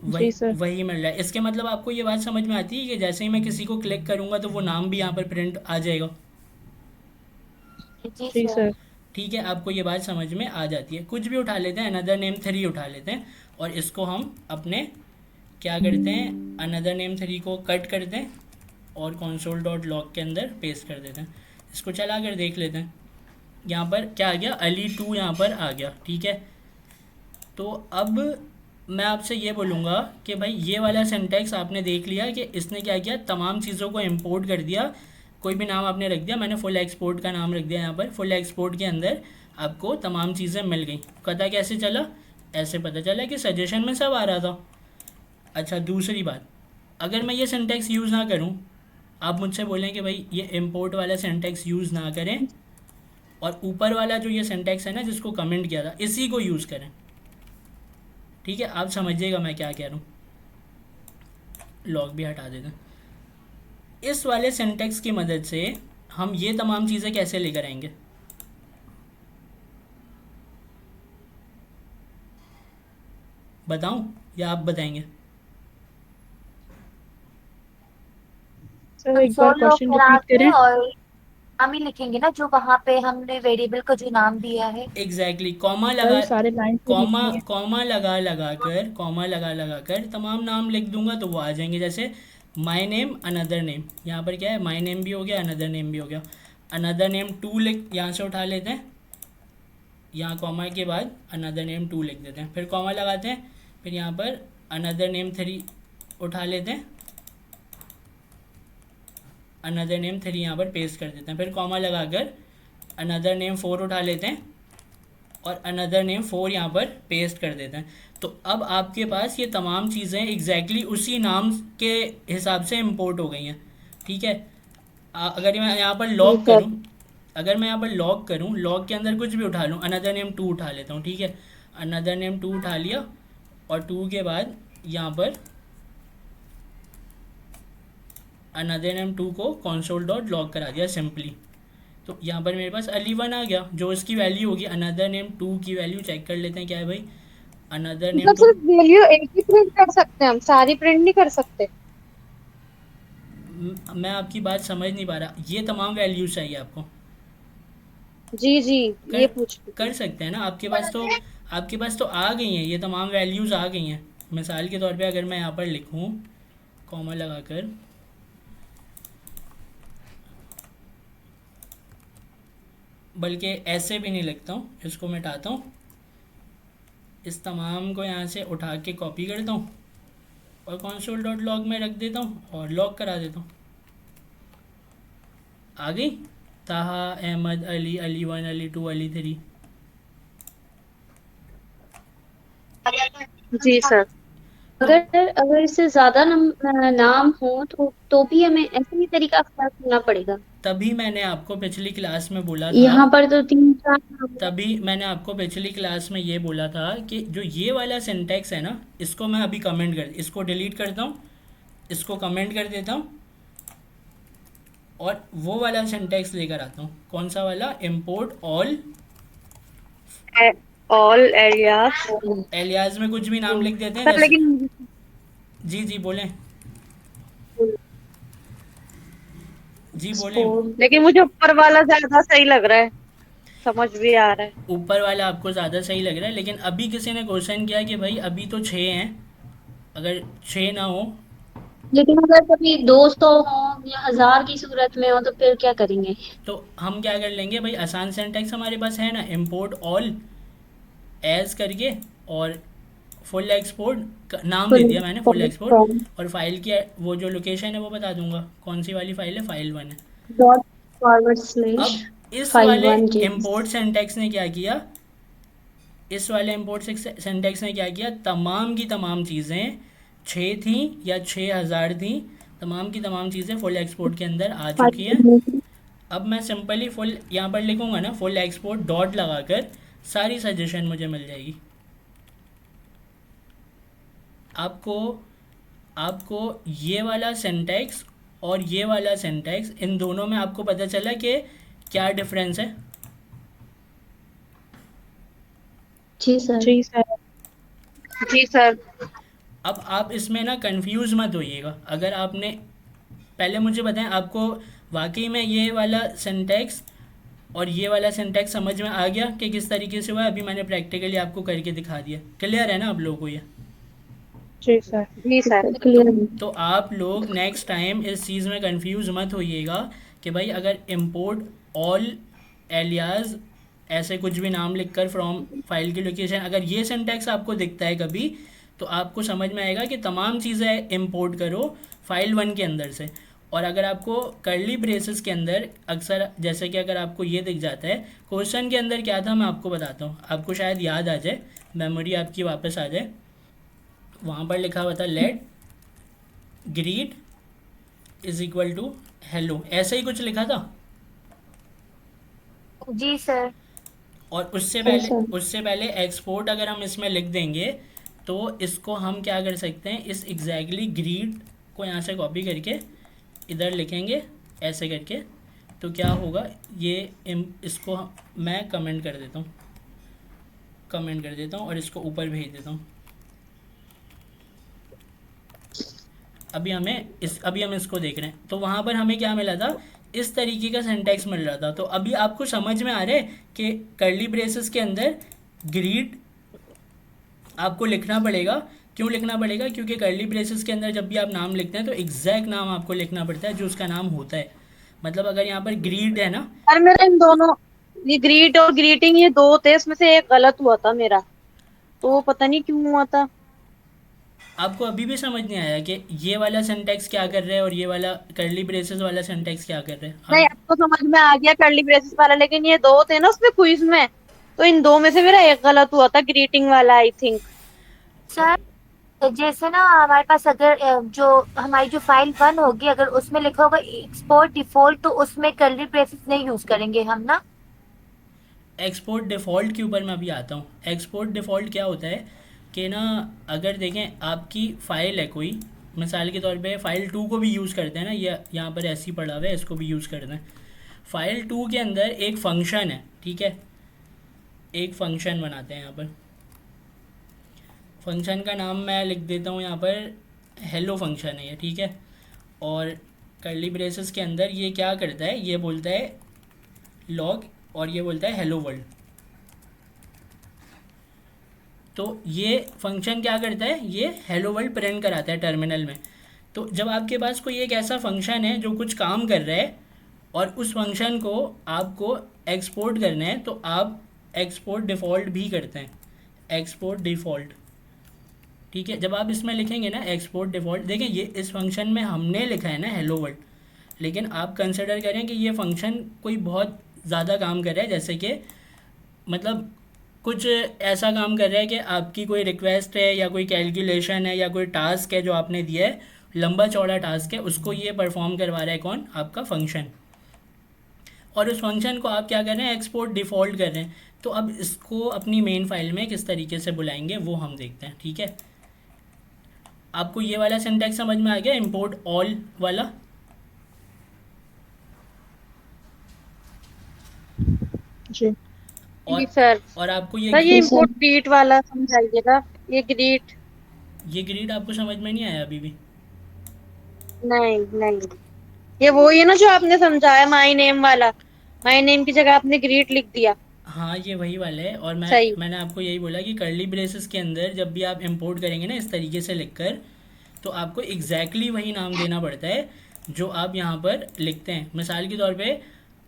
वही जी सर। वही मिल रहा है। इसके मतलब आपको ये बात समझ में आती है कि जैसे ही मैं किसी को क्लिक करूँगा तो वो नाम भी यहाँ पर प्रिंट आ जाएगा, जी जी सर। सर। ठीक है। आपको ये बात समझ में आ जाती है। कुछ भी उठा लेते हैं, अनदर नेम 3 उठा लेते हैं और इसको हम अपने क्या करते हैं, अनदर नेम 3 को कट करते हैं और console डॉट लॉग के अंदर पेस्ट कर देते हैं। इसको चला कर देख लेते हैं। यहाँ पर क्या आ गया, अली 2 यहाँ पर आ गया, ठीक है। तो अब मैं आपसे ये बोलूँगा कि भाई ये वाला सिंटेक्स आपने देख लिया कि इसने क्या किया, तमाम चीज़ों को इंपोर्ट कर दिया। कोई भी नाम आपने रख दिया, मैंने फुल एक्सपोर्ट का नाम रख दिया यहाँ पर। फुल एक्सपोर्ट के अंदर आपको तमाम चीज़ें मिल गई। पता कैसे चला, ऐसे पता चला कि सजेशन में सब आ रहा था। अच्छा, दूसरी बात, अगर मैं ये सिंटेक्स यूज़ ना करूँ, आप मुझसे बोलें कि भाई ये इंपोर्ट वाला सिंटेक्स यूज़ ना करें और ऊपर वाला जो ये सिंटेक्स है ना जिसको कमेंट किया था, इसी को यूज़ करें, ठीक है। आप समझिएगा मैं क्या कह रहा हूँ। लॉग भी हटा देते हैं। इस वाले सिंटेक्स की मदद से हम ये तमाम चीज़ें कैसे लेकर आएंगे, बताऊं या आप बताएंगे? सर एक बार कंसोल लॉग क्वेश्चन करा रिपीट के करें। और नाम ही लिखेंगे ना, जो वहां पे हमने वेरिएबल को जो नाम दिया है। एग्जैक्टली कॉमा सर लगा, सारे लाइन पे कॉमा लिखनी है। कॉमा लगा लगा कर, कॉमा लगा लगा कर तमाम नाम लिख दूंगा तो वो आ जाएंगे। जैसे माई नेम अनदर नेम, यहाँ पर क्या है, माई नेम भी हो गया, अनदर नेम भी हो गया। अनदर नेम 2 लिख, यहाँ से उठा लेते हैं, यहाँ कॉमा के बाद अनदर नेम 2 लिख देते हैं, फिर कॉमा लगाते हैं, फिर यहाँ पर अनदर नेम 3 उठा लेते हैं, अनदर नेम 3 यहाँ पर पेस्ट कर देते हैं, फिर कॉमा लगाकर अनदर नेम 4 उठा लेते हैं और अनदर नेम 4 यहाँ पर पेस्ट कर देते हैं। तो अब आपके पास ये तमाम चीज़ें एग्जैक्टली उसी नाम के हिसाब से इंपोर्ट हो गई हैं, ठीक है। अगर मैं यहाँ पर लॉग सर। करूँ, अगर मैं यहाँ पर लॉग करूँ, लॉग के अंदर कुछ भी उठा लूँ, अनदर नेम 2 उठा लेता हूँ, ठीक है। अनदर नेम 2 उठा लिया और 2 के बाद यहाँ पर अनदर नेम 2 को console डॉट लॉग करा दिया सिंपली। तो यहाँ पर मेरे पास अली 1 आ गया, जो इसकी वैल्यू होगी। अनदर नेम 2 की वैल्यू चेक कर लेते हैं क्या है भाई, अनदर नेम मतलब 2। सिर्फ वैल्यू एक ही प्रिंट कर सकते हैं हम, सारी प्रिंट नहीं कर सकते। मैं आपकी बात समझ नहीं पा रहा, ये तमाम वैल्यूज चाहिए आपको? जी जी, कर ये पूछ रही कर थी। सकते हैं ना, आपके पास तो आ गई हैं, ये तमाम वैल्यूज़ आ गई हैं। मिसाल के तौर पे अगर मैं यहाँ पर लिखूँ कॉमा लगाकर, बल्कि ऐसे भी नहीं लिखता हूँ, इसको मिटाता हूँ, इस तमाम को यहाँ से उठा के कॉपी करता हूँ और कंसोल डॉट लॉग में रख देता हूँ और लॉक करा देता हूँ। आ गई ताहा, अहमद, अली, अली 1, अली 2, अली 3। जी सर। अगर अगर इससे ज्यादा नाम हो तो भी हमें ऐसे ही तरीका अख्तियार करना पड़ेगा। तभी मैंने आपको पिछली क्लास में बोला था यहाँ पर तो 3-4 नाम है। तभी मैंने आपको पिछली क्लास में ये बोला था कि जो ये वाला सिंटैक्स है ना, इसको मैं अभी कमेंट कर, इसको डिलीट करता हूँ, इसको कमेंट कर देता हूँ और वो वाला सिंटैक्स लेकर आता हूँ। कौन सा वाला? Import all areas. एलियाज में कुछ भी नाम लिख देते हैं सर जैसे। लेकिन जी जी बोलें, जी बोलें। एक्सपोर्ट लेकिन मुझे ऊपर वाला ज्यादा सही लग रहा है, समझ भी आ रहा है। ऊपर वाला आपको ज़्यादा सही लग रहा है, लेकिन अभी किसी ने क्वेश्चन किया कि भाई अभी तो 6 हैं, अगर 6 ना हो लेकिन अगर कभी 200 हो या 1000 की सूरत में हो तो फिर क्या करेंगे? तो हम क्या कर लेंगे भाई, आसान सिंटैक्स हमारे पास है ना, इम्पोर्ट ऑल एज करके और फुल एक्सपोर्ट नाम दे दिया मैंने, फुल एक्सपोर्ट, और फाइल की वो जो लोकेशन है वो बता दूंगा कौन सी वाली फाइल है, फाइल 1 है। डॉट फॉरवर्ड स्लैश अब इस फाइल वाले 1 जी। इम्पोर्ट सिंटैक्स ने क्या किया, इस वाले इम्पोर्ट सिंटैक्स ने क्या किया, तमाम की तमाम चीज़ें 6 थी या 6000 थी, तमाम की तमाम चीज़ें फुल एक्सपोर्ट के अंदर आ चुकी हैं। अब मैं सिंपली फुल यहाँ पर लिखूँगा ना, फुल एक्सपोर्ट डॉट लगाकर सारी सजेशन मुझे मिल जाएगी। आपको आपको ये वाला सिंटैक्स और ये वाला सिंटैक्स, इन दोनों में आपको पता चला कि क्या डिफरेंस है। जी सर। जी सर। जी सर। अब आप इसमें ना कंफ्यूज मत होइएगा। अगर आपने पहले मुझे बताएं, आपको वाकई में ये वाला सिंटैक्स और ये वाला सिंटैक्स समझ में आ गया कि किस तरीके से हुआ है? अभी मैंने प्रैक्टिकली आपको करके दिखा दिया। क्लियर है ना आप लोगों को ये? जी सर। जी सर। क्लियर। तो आप लोग नेक्स्ट टाइम इस चीज़ में कंफ्यूज मत होइएगा कि भाई अगर इम्पोर्ट ऑल एलियाज ऐसे कुछ भी नाम लिखकर फ्रॉम फाइल की लोकेशन, अगर ये सिंटैक्स आपको दिखता है कभी, तो आपको समझ में आएगा कि तमाम चीज़ें इंपोर्ट करो फाइल 1 के अंदर से। और अगर आपको कर्ली ब्रेसेस के अंदर अक्सर, जैसे कि अगर आपको ये दिख जाता है, क्वेश्चन के अंदर क्या था मैं आपको बताता हूँ, आपको शायद याद आ जाए, मेमोरी आपकी वापस आ जाए। वहाँ पर लिखा हुआ था let greet is equal to hello, ऐसे ही कुछ लिखा था। जी सर। और उससे हाँ पहले सर। उससे पहले एक्सपोर्ट अगर हम इसमें लिख देंगे तो इसको हम क्या कर सकते हैं, इस एग्जैक्टली ग्रीड को यहाँ से कॉपी करके इधर लिखेंगे ऐसे करके, तो क्या होगा ये इसको मैं कमेंट कर देता हूँ और इसको ऊपर भेज देता हूँ। अभी हम इसको देख रहे हैं, तो वहाँ पर हमें क्या मिला था, इस तरीके का सिंटैक्स मिल रहा था। तो अभी आपको समझ में आ रहा है कि कर्ली ब्रेसेस के अंदर ग्रीड आपको लिखना पड़ेगा। क्यों लिखना पड़ेगा? क्योंकि कर्ली ब्रेसेस के अंदर जब भी आप नाम लिखते हैं तो एग्जैक्ट नाम आपको लिखना पड़ता है जो उसका नाम होता है। मतलब अगर यहाँ पर ग्रीड है ना, और मेरा इन दोनों, ये ग्रीट और ग्रीटिंग, ये दो थे, इसमें से एक गलत हुआ था मेरा, तो पता नहीं क्यों हुआ था। आपको अभी भी समझ नहीं आया कि ये वाला सिंटैक्स क्या कर रहा है और ये वाला कर्ली ब्रेसेस वाला सिंटैक्स क्या कर रहा है? नहीं, अब तो समझ में आ गया कर्ली ब्रेसेस वाला, लेकिन ये दो थे ना उसमें क्विज में, तो इन दो में से मेरा एक गलत हुआ था, ग्रीटिंग वाला आई थिंक। सर जैसे ना हमारे पास अगर जो हमारी जो फाइल 1 होगी, अगर उसमें लिखा होगा एक्सपोर्ट डिफॉल्ट, तो उसमें कर्ली ब्रेसेस नहीं यूज करेंगे हम ना। एक्सपोर्ट डिफ़ॉल्ट के ऊपर मैं अभी आता हूँ। एक्सपोर्ट डिफ़ॉल्ट क्या होता है कि ना, अगर देखें आपकी फ़ाइल है कोई, मिसाल के तौर पे फ़ाइल 2 को भी यूज़ करते हैं ना, ये यहाँ पर ऐसी पड़ा हुआ है, इसको भी यूज़ करते हैं। फ़ाइल 2 के अंदर एक फ़ंक्शन है, ठीक है, एक फ़ंक्शन बनाते हैं यहाँ पर। फंक्शन का नाम मैं लिख देता हूँ यहाँ पर, हेलो फंक्शन है ये, ठीक है। और कर्ली ब्रेसेस के अंदर ये क्या करता है, ये बोलता है लॉग और ये बोलता है हेलो वर्ल्ड। तो ये फंक्शन क्या करता है, ये हेलो वर्ल्ड प्रिंट कराता है टर्मिनल में। तो जब आपके पास कोई एक ऐसा फंक्शन है जो कुछ काम कर रहा है और उस फंक्शन को आपको एक्सपोर्ट करना है, तो आप एक्सपोर्ट डिफ़ॉल्ट भी करते हैं। Export default. ठीक है, जब आप इसमें लिखेंगे ना एक्सपोर्ट डिफ़ॉल्ट, देखें ये इस फंक्शन में हमने लिखा है ना हेलो वर्ल्ड, लेकिन आप कंसिडर करें कि ये फंक्शन कोई बहुत ज़्यादा काम कर रहा है, जैसे कि मतलब कुछ ऐसा काम कर रहा है कि आपकी कोई रिक्वेस्ट है या कोई कैलकुलेशन है या कोई टास्क है जो आपने दिया है, लंबा चौड़ा टास्क है, उसको ये परफॉर्म करवा रहा है कौन, आपका फंक्शन। और उस फंक्शन को आप क्या कर रहे हैं, एक्सपोर्ट डिफ़ॉल्ट कर रहे हैं। तो अब इसको अपनी मेन फाइल में किस तरीके से बुलाएंगे वो हम देखते हैं। ठीक है, आपको ये वाला सिंटैक्स समझ में आ गया, इंपोर्ट ऑल वाला? जी जी और सर। और आपको ये सर ये जी सर। इम्पोर्ट ग्रीट वाला समझाइएगा, ये ग्रीट। ये ग्रिड आपको समझ में नहीं आया अभी भी? नहीं नहीं, ये वो ही है ना जो आपने समझाया माई नेम वाला, माई नेम की जगह आपने ग्रीट लिख दिया। हाँ, ये वही वाला है। और सही। मैंने आपको यही बोला कि कर्ली ब्रेसेस के अंदर जब भी आप इंपोर्ट करेंगे ना इस तरीके से लिखकर, तो आपको एग्जैक्टली वही नाम देना पड़ता है जो आप यहाँ पर लिखते हैं। मिसाल के तौर पे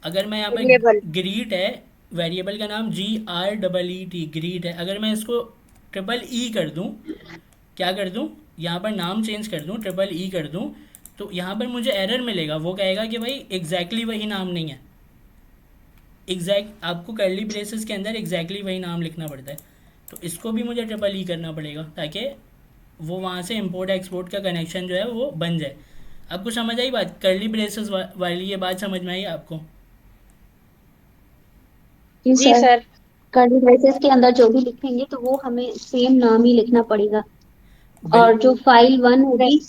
अगर मैं यहाँ वेरिएबल। पर ग्रीट है, वेरिएबल का नाम GREET ग्रीट है, अगर मैं इसको ट्रिपल कर दूँ, क्या कर दूँ, यहाँ पर नाम चेंज कर दूँ, ट्रिपल कर दूँ, तो यहाँ पर मुझे एरर मिलेगा। वो कहेगा कि भाई एग्जैक्टली वही नाम नहीं है। आपको कर्ली ब्रेसेस के अंदर एग्जैक्टली वही नाम लिखना पड़ता है। तो इसको भी मुझे ट्रिपल करना पड़ेगा ताकि वो वहाँ से इंपोर्ट एक्सपोर्ट का कनेक्शन जो है वो बन जाए। आपको समझ आई बात? कर्ली ब्रेसेस वाली ये बात समझ में आई आपको? जी जी सर। सर। कर्ली ब्रेसेस के अंदर जो भी लिखेंगे तो वो हमें सेम नाम ही लिखना पड़ेगा। और जो फाइल 1 होगी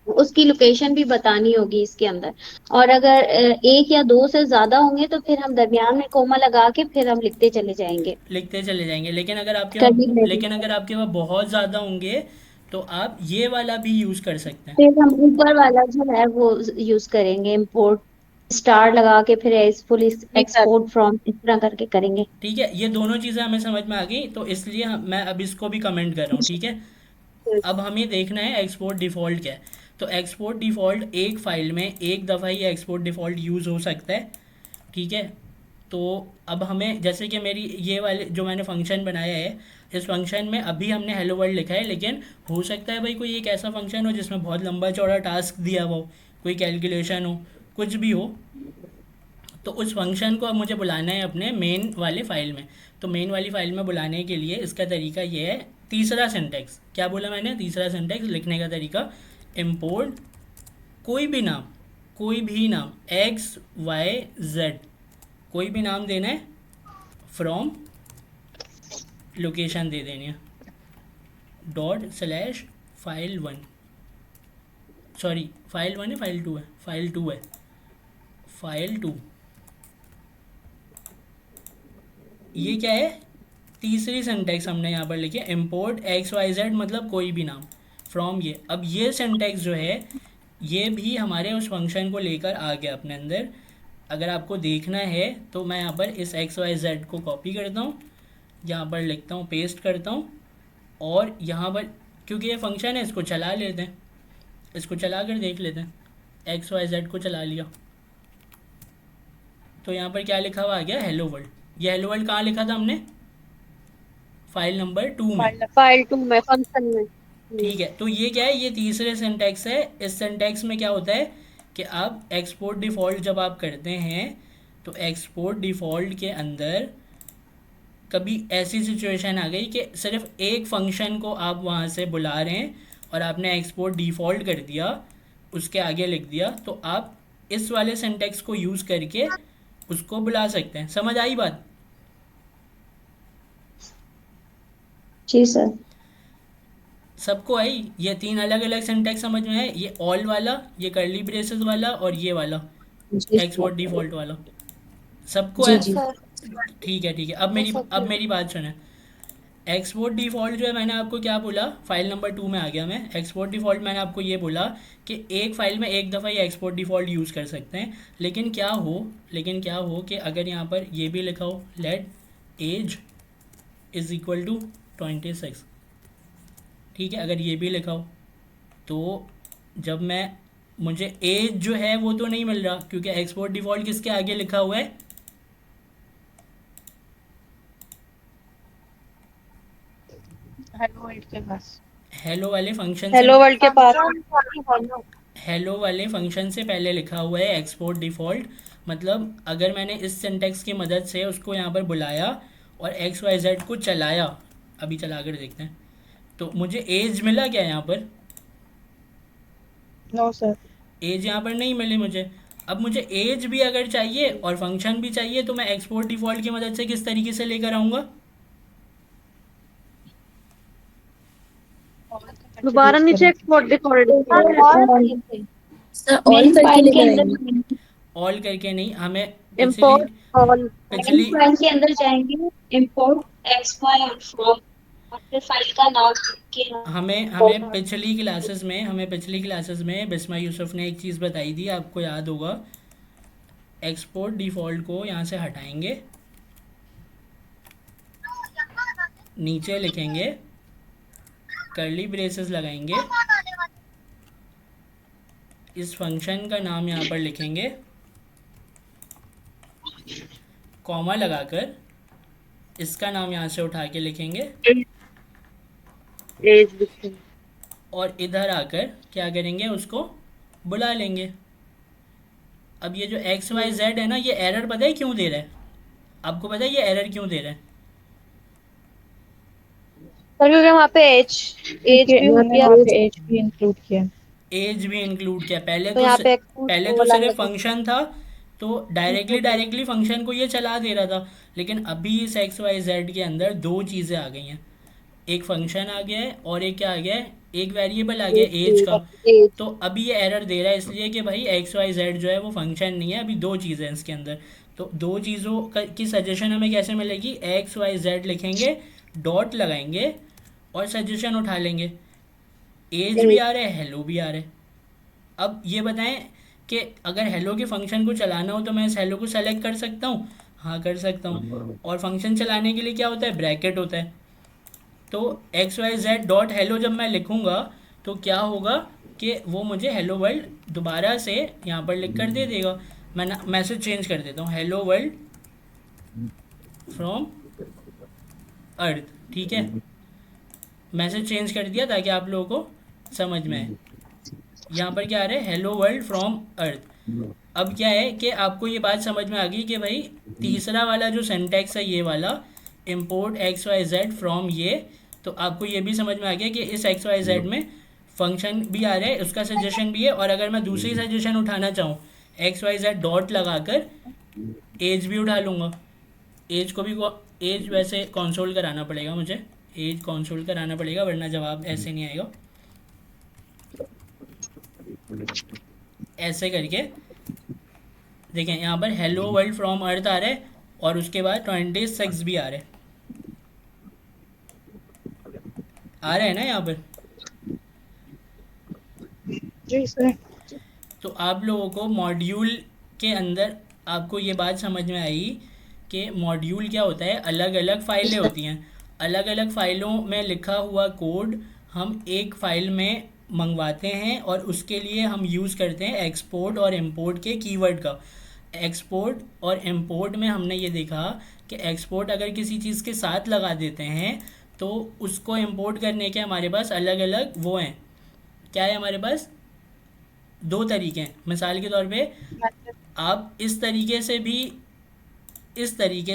उसकी लोकेशन भी बतानी होगी इसके अंदर। और अगर एक या दो से ज्यादा होंगे तो फिर हम दरमियान में कोमा लगा के फिर हम लिखते चले जाएंगे लिखते चले जाएंगे। कर्ली लेकिन ब्रेसेस। अगर आपके पास बहुत ज़्यादा होंगे तो आप ये वाला भी यूज़ कर सकते हैं। फिर हम ऊपर वाला जो है वो यूज करेंगे, इंपोर्ट स्टार लगा के फिर फुल जी सर। एक्सपोर्ट फ्रॉम इस तरह करके करेंगे। ठीक है, ये दोनों चीज़ें हमें समझ में आ गई, तो इसलिए मैं अब इसको भी कमेंट कर रहा हूँ। ठीक है, अब हमें देखना है एक्सपोर्ट डिफ़ॉल्ट क्या है। तो एक्सपोर्ट डिफ़ॉल्ट एक फ़ाइल में एक दफ़ा ही एक्सपोर्ट डिफ़ॉल्ट यूज़ हो सकता है। ठीक है, तो अब हमें जैसे कि मेरी ये वाले जो मैंने फ़ंक्शन बनाया है, इस फंक्शन में अभी हमने हेलो वर्ल्ड लिखा है, लेकिन हो सकता है भाई कोई एक ऐसा फंक्शन हो जिसमें बहुत लंबा चौड़ा टास्क दिया हुआ हो, कोई कैलकुलेशन हो, कुछ भी हो। तो उस फंक्शन को अब मुझे बुलाना है अपने मेन वाले फ़ाइल में। तो मेन वाली फ़ाइल में बुलाने के लिए इसका तरीका ये है, तीसरा सिंटैक्स। क्या बोला मैंने? तीसरा सिंटैक्स लिखने का तरीका, इम्पोर्ट कोई भी नाम XYZ, कोई भी नाम देना है, फ्रॉम लोकेशन दे देनी है, ./file1, सॉरी file1 है, file2 है, file2। ये क्या है? तीसरी सिंटैक्स हमने यहाँ पर लिखी है, इम्पोर्ट XYZ मतलब कोई भी नाम, फ्रॉम ये। अब ये सिंटैक्स जो है ये भी हमारे उस फंक्शन को लेकर आ गया अपने अंदर। अगर आपको देखना है तो मैं यहाँ पर इस XYZ को कॉपी करता हूँ, यहाँ पर लिखता हूँ, पेस्ट करता हूँ, और यहाँ पर क्योंकि ये फंक्शन है इसको चला लेते हैं, इसको चला कर देख लेते हैं। XYZ को चला लिया तो यहाँ पर क्या लिखा हुआ आ गया, हेलो वर्ल्ड। ये हेलो वर्ल्ड कहाँ लिखा था हमने? फाइल नंबर 2 में। फाइल 2 में, फंक्शन में। ठीक है, तो ये क्या है, ये तीसरे सिंटैक्स है। इस सिंटैक्स में क्या होता है कि आप एक्सपोर्ट डिफ़ॉल्ट जब आप करते हैं तो एक्सपोर्ट डिफ़ॉल्ट के अंदर कभी ऐसी सिचुएशन आ गई कि सिर्फ एक फंक्शन को आप वहाँ से बुला रहे हैं और आपने एक्सपोर्ट डिफ़ॉल्ट कर दिया, उसके आगे लिख दिया, तो आप इस वाले सिंटैक्स को यूज़ करके उसको बुला सकते हैं। समझ आई बात? जी सर। सबको आई? ये 3 अलग अलग सिंटैक्स समझ में है, ये ऑल वाला, ये कर्ली ब्रेसेस वाला, और ये वाला जी एक्सपोर्ट डिफ़ॉल्ट वाला। सबको जी है? यस जी सर। ठीक है, ठीक है। Yes okay. अब मेरी बात सुने। एक्सपोर्ट डिफ़ॉल्ट जो है, मैंने आपको क्या बोला, फाइल नंबर 2 में आ गया मैं। एक्सपोर्ट डिफ़ॉल्ट मैंने आपको ये बोला कि एक फ़ाइल में एक दफ़ा ये एक्सपोर्ट डिफ़ॉल्ट यूज़ कर सकते हैं। लेकिन क्या हो कि अगर यहाँ पर ये भी लिखा हो, let age is equal to 26। ठीक है, अगर ये भी लिखा हो तो जब मुझे एज जो है वो तो नहीं मिल रहा, क्योंकि एक्सपोर्ट डिफ़ॉल्ट किसके आगे लिखा हुआ है? वर्ल्ड के पास। हेलो वाले फंक्शन से हेलो वर्ल्ड के पास। Function hello. हेलो वाले फंक्शन से पहले लिखा हुआ है एक्सपोर्ट डिफ़ॉल्ट। मतलब अगर मैंने इस सिंटेक्स की मदद से उसको यहाँ पर बुलाया और एक्स वाई जेड को चलाया, अभी चला कर देखते हैं, तो मुझे एज मिला क्या यहाँ पर? No sir. एज यहाँ पर नहीं मिली मुझे। अब मुझे एज भी अगर चाहिए और फंक्शन भी चाहिए तो मैं एक्सपोर्ट डिफ़ॉल्ट की मदद से किस तरीके से लेकर आऊँगा? दोबारा नीचे export default. Sir all main करके फाइल के लेकर अंदर आएंगे। ऑल करके नहीं, हमें इम्पोर्ट ऑल। मेन पिछली फाइल के अंदर जाएंगे, इंपोर्ट एक्स वाई और फ्रॉम, और फिर फाइल का नाम लिख के हमें पिछली क्लासेस में बिस्मा यूसुफ ने एक चीज़ बताई थी, आपको याद होगा। एक्सपोर्ट डिफ़ॉल्ट को यहाँ से हटाएंगे, नीचे लिखेंगे, कर्ली ब्रेसेस लगाएंगे, इस फंक्शन का नाम यहाँ पर लिखेंगे, कॉमा लगाकर इसका नाम यहाँ से उठा के लिखेंगे एज और इधर आकर क्या करेंगे, उसको बुला लेंगे। अब ये जो एक्स वाई जेड है ना, ये एरर पता है क्यों दे रहा है? आपको पता है ये एरर क्यों दे रहा है? सर क्योंकि वहाँ पे एज क्योंकि भी उन्होंने होती है वहाँ पे एज भी इंक्लूड किया। एज भी इंक्लूड किया। तो यहाँ पे पहले तो सिर्फ फंक्शन था, तो डायरेक्टली फंक्शन को ये चला दे रहा था। लेकिन अभी इस एक्स वाई जेड के अंदर दो चीज़ें आ गई हैं, एक फंक्शन आ गया है और एक क्या आ गया है, एक वेरिएबल आ गया एज का। तो अभी ये एरर दे रहा है इसलिए कि भाई एक्स वाई जेड जो है वो फंक्शन नहीं है, अभी दो चीज़ें हैं इसके अंदर। तो दो चीज़ों की सजेशन हमें कैसे मिलेगी? एक्स वाई जेड लिखेंगे, डॉट लगाएंगे और सजेशन उठा लेंगे। एज भी आ रहा है, हेलो भी आ रहा है। अब ये बताएं कि अगर हेलो के फंक्शन को चलाना हो तो मैं इस हेलो को सेलेक्ट कर सकता हूँ? हाँ कर सकता हूँ। और फंक्शन चलाने के लिए क्या होता है? ब्रैकेट होता है। तो x y z dot hello जब मैं लिखूँगा तो क्या होगा कि वो मुझे हेलो वर्ल्ड दोबारा से यहाँ पर लिख कर दे देगा। मैं मैसेज चेंज कर देता हूँ, हेलो वर्ल्ड फ्रॉम अर्थ, ठीक है। मैसेज चेंज कर दिया ताकि आप लोगों को समझ में आए। यहाँ पर क्या आ रहा है? हेलो वर्ल्ड फ्रॉम अर्थ। अब क्या है कि आपको ये बात समझ में आ गई कि भाई तीसरा वाला जो सेंटेक्स है ये वाला, import x y z from ये, तो आपको ये भी समझ में आ गया कि इस एक्स वाई जेड में फंक्शन भी आ रहा है, उसका सजेशन भी है। और अगर मैं दूसरी सजेशन उठाना चाहूँ, एक्स वाई जेड डॉट लगाकर एज भी उठा लूँगा। एज को भी एज वैसे कंसोल कराना पड़ेगा मुझे, एज कंसोल कराना पड़ेगा वरना जवाब ऐसे नहीं आएगा। ऐसे करके देखें, यहाँ पर हेलो वर्ल्ड फ्रॉम अर्थ आ रहा है और उसके बाद 26 भी आ रहा है ना यहाँ पर। जी सर। तो आप लोगों को मॉड्यूल के अंदर आपको ये बात समझ में आई कि मॉड्यूल क्या होता है? अलग अलग फाइलें होती हैं, अलग अलग फाइलों में लिखा हुआ कोड हम एक फ़ाइल में मंगवाते हैं और उसके लिए हम यूज़ करते हैं एक्सपोर्ट और इंपोर्ट के कीवर्ड का। एक्सपोर्ट और इंपोर्ट में हमने ये देखा कि एक्सपोर्ट अगर किसी चीज़ के साथ लगा देते हैं तो उसको इंपोर्ट करने के हमारे पास अलग अलग वो हैं, क्या है हमारे पास? दो तरीके हैं। मिसाल के तौर पे आप इस तरीके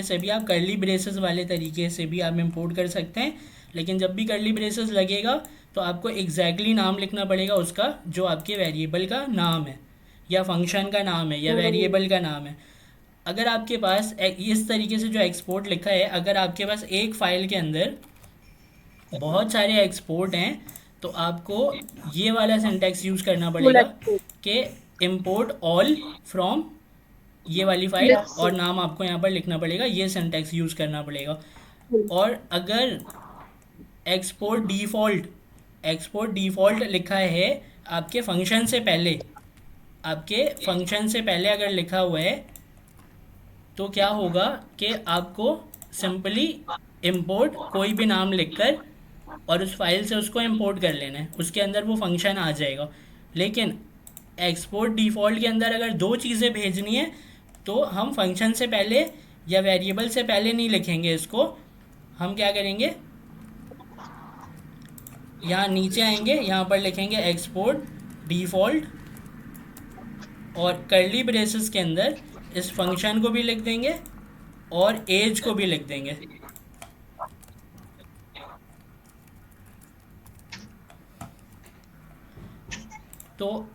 से भी आप कर्ली ब्रेसेस वाले तरीके से भी आप इंपोर्ट कर सकते हैं। लेकिन जब भी कर्ली ब्रेसेस लगेगा तो आपको एग्जैक्टली नाम लिखना पड़ेगा उसका, जो आपके वेरिएबल का नाम है या फंक्शन का नाम है या वेरिएबल का नाम है। अगर आपके पास इस तरीके से जो एक्सपोर्ट लिखा है, अगर आपके पास एक फ़ाइल के अंदर बहुत सारे एक्सपोर्ट हैं तो आपको ये वाला सिंटैक्स यूज़ करना पड़ेगा कि इंपोर्ट ऑल फ्रॉम ये वाली फाइल और नाम आपको यहाँ पर लिखना पड़ेगा, ये सिंटैक्स यूज़ करना पड़ेगा। और अगर एक्सपोर्ट डिफ़ॉल्ट लिखा है आपके फंक्शन से पहले, अगर लिखा हुआ है तो क्या होगा कि आपको सिंपली इंपोर्ट कोई भी नाम लिखकर और उस फाइल से उसको इंपोर्ट कर लेना है, उसके अंदर वो फंक्शन आ जाएगा। लेकिन एक्सपोर्ट डिफ़ॉल्ट के अंदर अगर दो चीज़ें भेजनी है तो हम फंक्शन से पहले या वेरिएबल से पहले नहीं लिखेंगे इसको, हम क्या करेंगे? यहाँ नीचे आएंगे, यहाँ पर लिखेंगे एक्सपोर्ट डिफ़ॉल्ट, और कर्ली ब्रेसेस के अंदर इस फंक्शन को भी लिख देंगे और एज को भी लिख देंगे। तो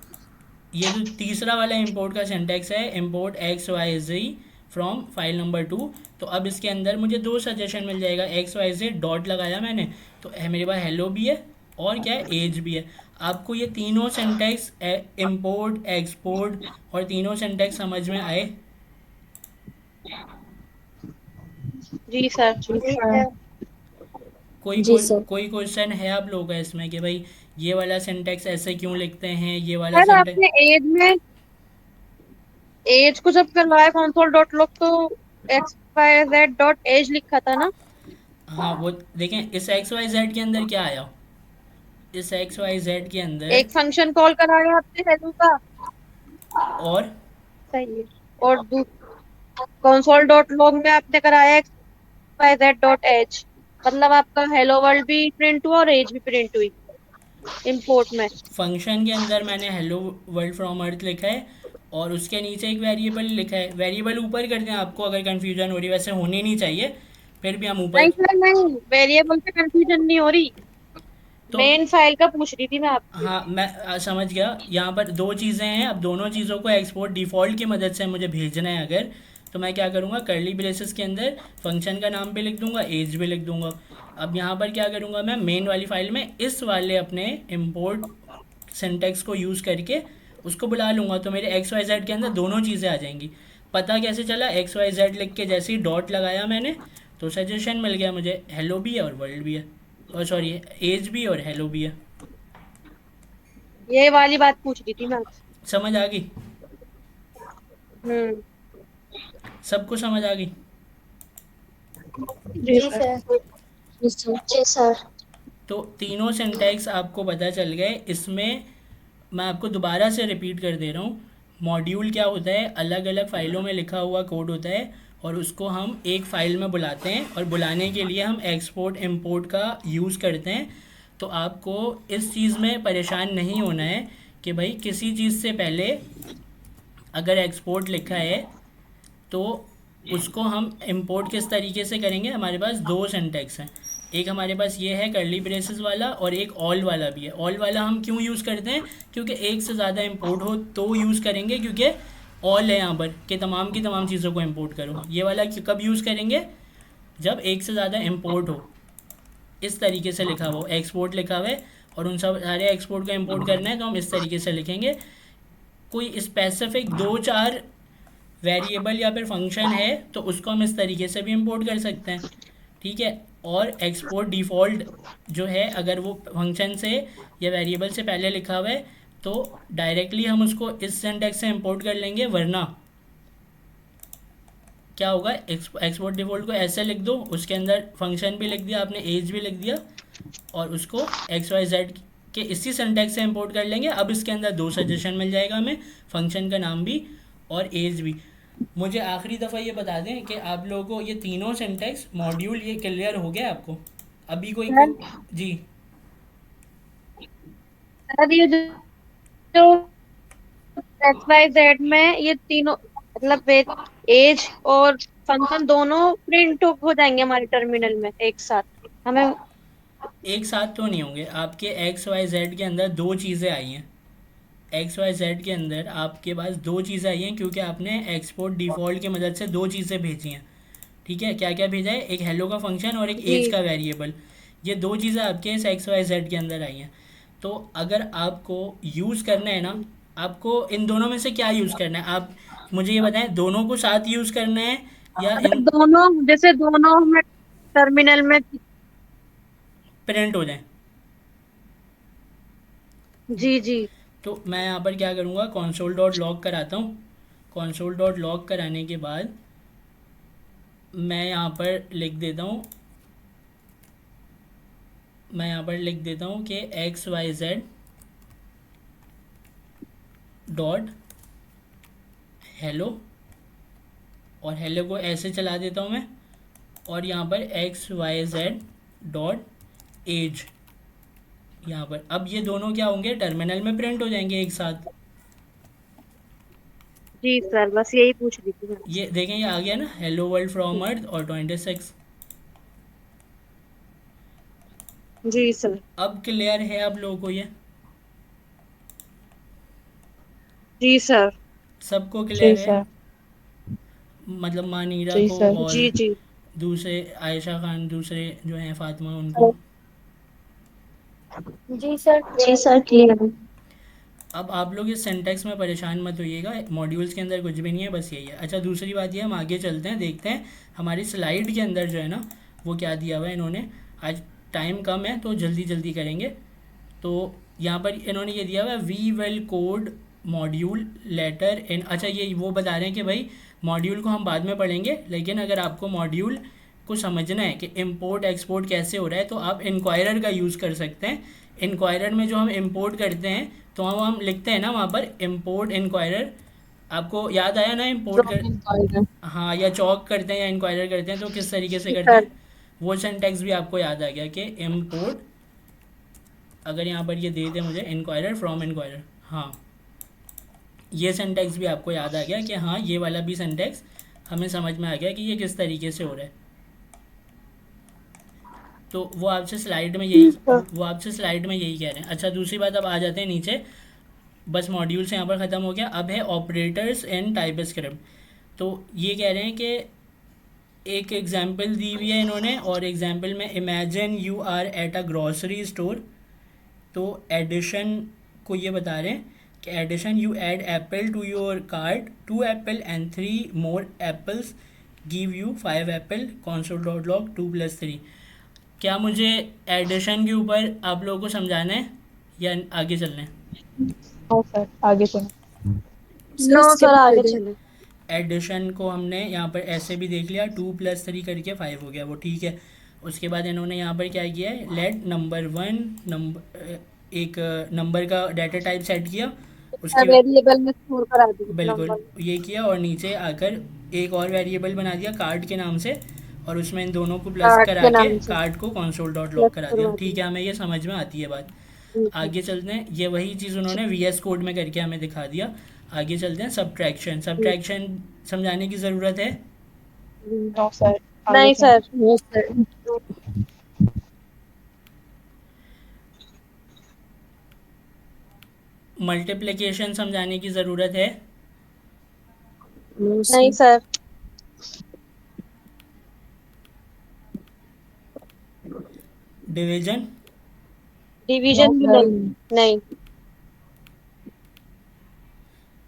ये जो तीसरा वाला इंपोर्ट का सिंटैक्स है, import x y z from file number 2, तो अब इसके अंदर मुझे दो सजेशन मिल जाएगा। एक्स वाई जी डॉट लगाया मैंने, तो मेरे पास हेलो भी है और क्या है, एज भी है। आपको ये तीनों सिंटैक्स इंपोर्ट, एक्सपोर्ट और तीनों सिंटैक्स समझ में आए? जी सर। कोई जी सर। कोई क्वेश्चन है आप लोगों का इसमें कि भाई ये वाला सिंटैक्स ऐसे क्यों लिखते हैं, ये वाला सर सिंटैक्स? आपने एज को जब करवाया कंसोल डॉट लॉग तो XYZ डॉट एज लिखा था ना। हाँ, वो देखें इस एक्स वाई जेड के अंदर क्या आया, इस एक्स वाई जेड के अंदर एक फंक्शन कॉल कराया आपने हेलो का। और सही है। और कंसोल डॉट लॉग में आपने कराया XYZ डॉट एज, मतलब आपका हेलो वर्ल्ड भी प्रिंट हुआ और एज भी प्रिंट हुई इंपोर्ट में। फंक्शन के अंदर मैंने हेलो वर्ल्ड फ्रॉम अर्थ लिखा है और उसके नीचे एक वेरिएबल लिखा है। वेरिएबल ऊपर कर दें आपको अगर कन्फ्यूजन हो रही, वैसे होनी नहीं चाहिए, फिर भी हम नहीं ऊपर। सर नहीं, वेरिएबल से कंफ्यूजन नहीं हो रही, तो मेन फाइल का पूछ रही थी मैं आपसे। हाँ, मैं समझ गया। यहाँ पर दो चीज़ें हैं, अब दोनों चीज़ों को एक्सपोर्ट डिफ़ॉल्ट की मदद से मुझे भेजना है अगर, तो मैं क्या करूँगा, कर्ली ब्रेसेस के अंदर फंक्शन का नाम भी लिख दूँगा, एज भी लिख दूँगा। अब यहाँ पर क्या करूँगा, मैं मेन वाली फाइल में इस वाले अपने इम्पोर्ट सिंटेक्स को यूज़ करके उसको बुला लूँगा, तो मेरे एक्स वाई जेड के अंदर दोनों चीज़ें आ जाएंगी। पता कैसे चला, एक्स वाई जेड लिख के जैसे ही डॉट लगाया मैंने, तो सजेशन मिल गया मुझे, हेलो भी है और वर्ल्ड भी है, और सॉरी एज भी और हेलो भी है। ये वाली बात पूछ रही थी मैं आपसे। समझ आ गई? हम्म। सबको समझ आ गई? जी सर। जी सर। तो तीनों सिंटैक्स आपको पता चल गए। इसमें मैं आपको दोबारा से रिपीट कर दे रहा हूँ। मॉड्यूल क्या होता है, अलग अलग फ़ाइलों में लिखा हुआ कोड होता है और उसको हम एक फ़ाइल में बुलाते हैं, और बुलाने के लिए हम एक्सपोर्ट इंपोर्ट का यूज़ करते हैं। तो आपको इस चीज़ में परेशान नहीं होना है कि भाई किसी चीज़ से पहले अगर एक्सपोर्ट लिखा है तो उसको हम इंपोर्ट किस तरीके से करेंगे। हमारे पास दो सिंटैक्स हैं, एक हमारे पास ये है कर्ली ब्रेसेस वाला और एक ऑल वाला भी है। ऑल वाला हम क्यों यूज़ करते हैं, क्योंकि एक से ज़्यादा इंपोर्ट हो तो यूज़ करेंगे, क्योंकि ऑल है यहाँ पर कि तमाम की तमाम चीज़ों को इंपोर्ट करो। ये वाला कब यूज़ करेंगे, जब एक से ज़्यादा इंपोर्ट हो। इस तरीके से लिखा हुआ एक्सपोर्ट लिखा हुआ है और उन सब सारे एक्सपोर्ट को इंपोर्ट करना है, तो हम इस तरीके से लिखेंगे। कोई स्पेसिफिक दो चार वेरिएबल या फिर फंक्शन है तो उसको हम इस तरीके से भी इंपोर्ट कर सकते हैं, ठीक है। और एक्सपोर्ट डिफ़ॉल्ट जो है, अगर वो फंक्शन से या वेरिएबल से पहले लिखा हुआ है तो डायरेक्टली हम उसको इस सिंटैक्स से इंपोर्ट कर लेंगे, वरना क्या होगा, एक्सपोर्ट डिफ़ॉल्ट को ऐसे लिख दो, उसके अंदर फंक्शन भी लिख दिया आपने, एज भी लिख दिया, और उसको एक्स वाई जेड के इसी सिंटैक्स से इंपोर्ट कर लेंगे। अब इसके अंदर दो सजेशन मिल जाएगा हमें, फंक्शन का नाम भी और एज भी। मुझे आखिरी दफ़ा ये बता दें कि आप लोगों को ये तीनों सिंटैक्स मॉड्यूल ये क्लियर हो गया आपको? अभी कोई सर जी सर ये जो XYZ में ये तीनों मतलब एज और फंक्शन दोनों प्रिंट हो जाएंगे हमारे टर्मिनल में एक साथ, हमें। एक साथ तो नहीं होंगे। आपके एक्स वाई जेड के अंदर दो चीज़ें आई हैं, एक्स वाई जेड के अंदर आपके पास दो चीज़ें आई हैं, क्योंकि आपने एक्सपोर्ट डिफ़ॉल्ट की मदद से दो चीज़ें भेजी हैं, ठीक है। क्या क्या भेजा है, एक हेलो का फंक्शन और एक एज जी का वेरिएबल। ये दो चीज़ें आपके इस एक्स वाई जेड के अंदर आई हैं। तो अगर आपको यूज़ करना है ना, आपको इन दोनों में से क्या यूज़ करना है, आप मुझे ये बताएं, दोनों को साथ यूज़ करना है या अगर इन दोनों जैसे दोनों हमें टर्मिनल में। प्रिंट हो जाएं? जी जी। तो मैं यहाँ पर क्या करूँगा, कॉन्सोल डॉट लॉग कराता हूँ। कॉन्सोल डॉट लॉग कराने के बाद मैं यहाँ पर लिख देता हूँ, कि x y z dot hello, और हेलो को ऐसे चला देता हूँ मैं, और यहाँ पर x y z dot age, यहाँ पर अब ये दोनों क्या होंगे, टर्मिनल में प्रिंट हो जाएंगे एक साथ। जी सर, बस यही पूछ रही थी मैं। ये देखें, ये आ गया ना, हेलो वर्ल्ड फ्रॉम अर्थ और 26। जी सर। अब क्लियर है आप लोगों को ये? जी सर। सबको जी क्लियर है? सर। मतलब मानीरा जी को सर। और जी जी। दूसरे आयशा खान, दूसरे जो हैं फातिमा, उनको? जी सर। जी सर, क्लियर है। अब आप लोग इस सिंटैक्स में परेशान मत होइएगा, मॉड्यूल्स के अंदर कुछ भी नहीं है, बस यही है। अच्छा, दूसरी बात ये, हम आगे चलते हैं, देखते हैं हमारी स्लाइड के अंदर जो है ना वो क्या दिया हुआ है इन्होंने। आज टाइम कम है तो जल्दी जल्दी करेंगे। तो यहाँ पर इन्होंने ये दिया हुआ है, we will code module later in. अच्छा, ये वो बता रहे हैं कि भाई मॉड्यूल को हम बाद में पढ़ेंगे, लेकिन अगर आपको मॉड्यूल को समझना है कि इंपोर्ट एक्सपोर्ट कैसे हो रहा है तो आप इंक्वायरर का यूज़ कर सकते हैं। इंक्वायरर में जो हम इंपोर्ट करते हैं तो हम लिखते हैं ना वहाँ पर इंपोर्ट इंक्वायरर। आपको याद आया ना, इंपोर्ट कर, हाँ, या चॉक करते हैं या इंक्वायरर करते हैं तो किस तरीके से जी करते सर। हैं, वो सिंटैक्स भी आपको याद आ गया कि इंपोर्ट, अगर यहाँ पर ये दे दें मुझे, इंक्वायरर फ्रॉम इंक्वायरर, हाँ, ये सिंटैक्स भी आपको याद आ गया कि हाँ ये वाला भी सिंटैक्स हमें समझ में आ गया कि ये किस तरीके से हो रहा है। तो वो आपसे स्लाइड में यही कह रहे हैं। अच्छा, दूसरी बात, अब आ जाते हैं नीचे, बस मॉड्यूल से यहाँ पर ख़त्म हो गया। अब है ऑपरेटर्स इन टाइपस्क्रिप्ट। तो ये कह रहे हैं कि एक एग्जाम्पल दी हुई है इन्होंने, और एग्जाम्पल में imagine you are at a grocery store. तो एडिशन को ये बता रहे हैं कि addition, you add apple to your cart, 2 apple and 3 more apples give you 5 apple, console dot log 2 + 3। क्या मुझे एडिशन के ऊपर आप लोगों को समझाना है या आगे चलना है? हाँ सर, आगे चलो। नो सर, आगे चले। एडिशन को हमने यहाँ पर ऐसे भी देख लिया, 2 + 3 करके 5 हो गया, वो ठीक है। उसके बाद इन्होंने यहाँ पर क्या किया है, लेट नंबर 1 नंबर, एक नंबर का डाटा टाइप सेट किया, उसके वेरिएबल में स्टोर करा दी बिल्कुल नंबर। ये किया, और नीचे आकर एक और वेरिएबल बना दिया कार्ड के नाम से, और उसमें इन दोनों को प्लस कार्ड करा के के नाम से कार्ड को console डॉट प्लस लॉग करा दिया। करवा ठीक है, दिया। हमें ये समझ में आती है बात। जी जी। आगे चलते हैं, ये वही चीज़ उन्होंने VS कोड में करके हमें दिखा दिया। आगे चलते हैं, सब्ट्रैक्शन समझाने की ज़रूरत है? नो सर, आगे नहीं चलो। सर। No sir. मल्टीप्लिकेशन समझाने की ज़रूरत है? नहीं सर। डिवीजन? डिवीजन भी नहीं। नहीं।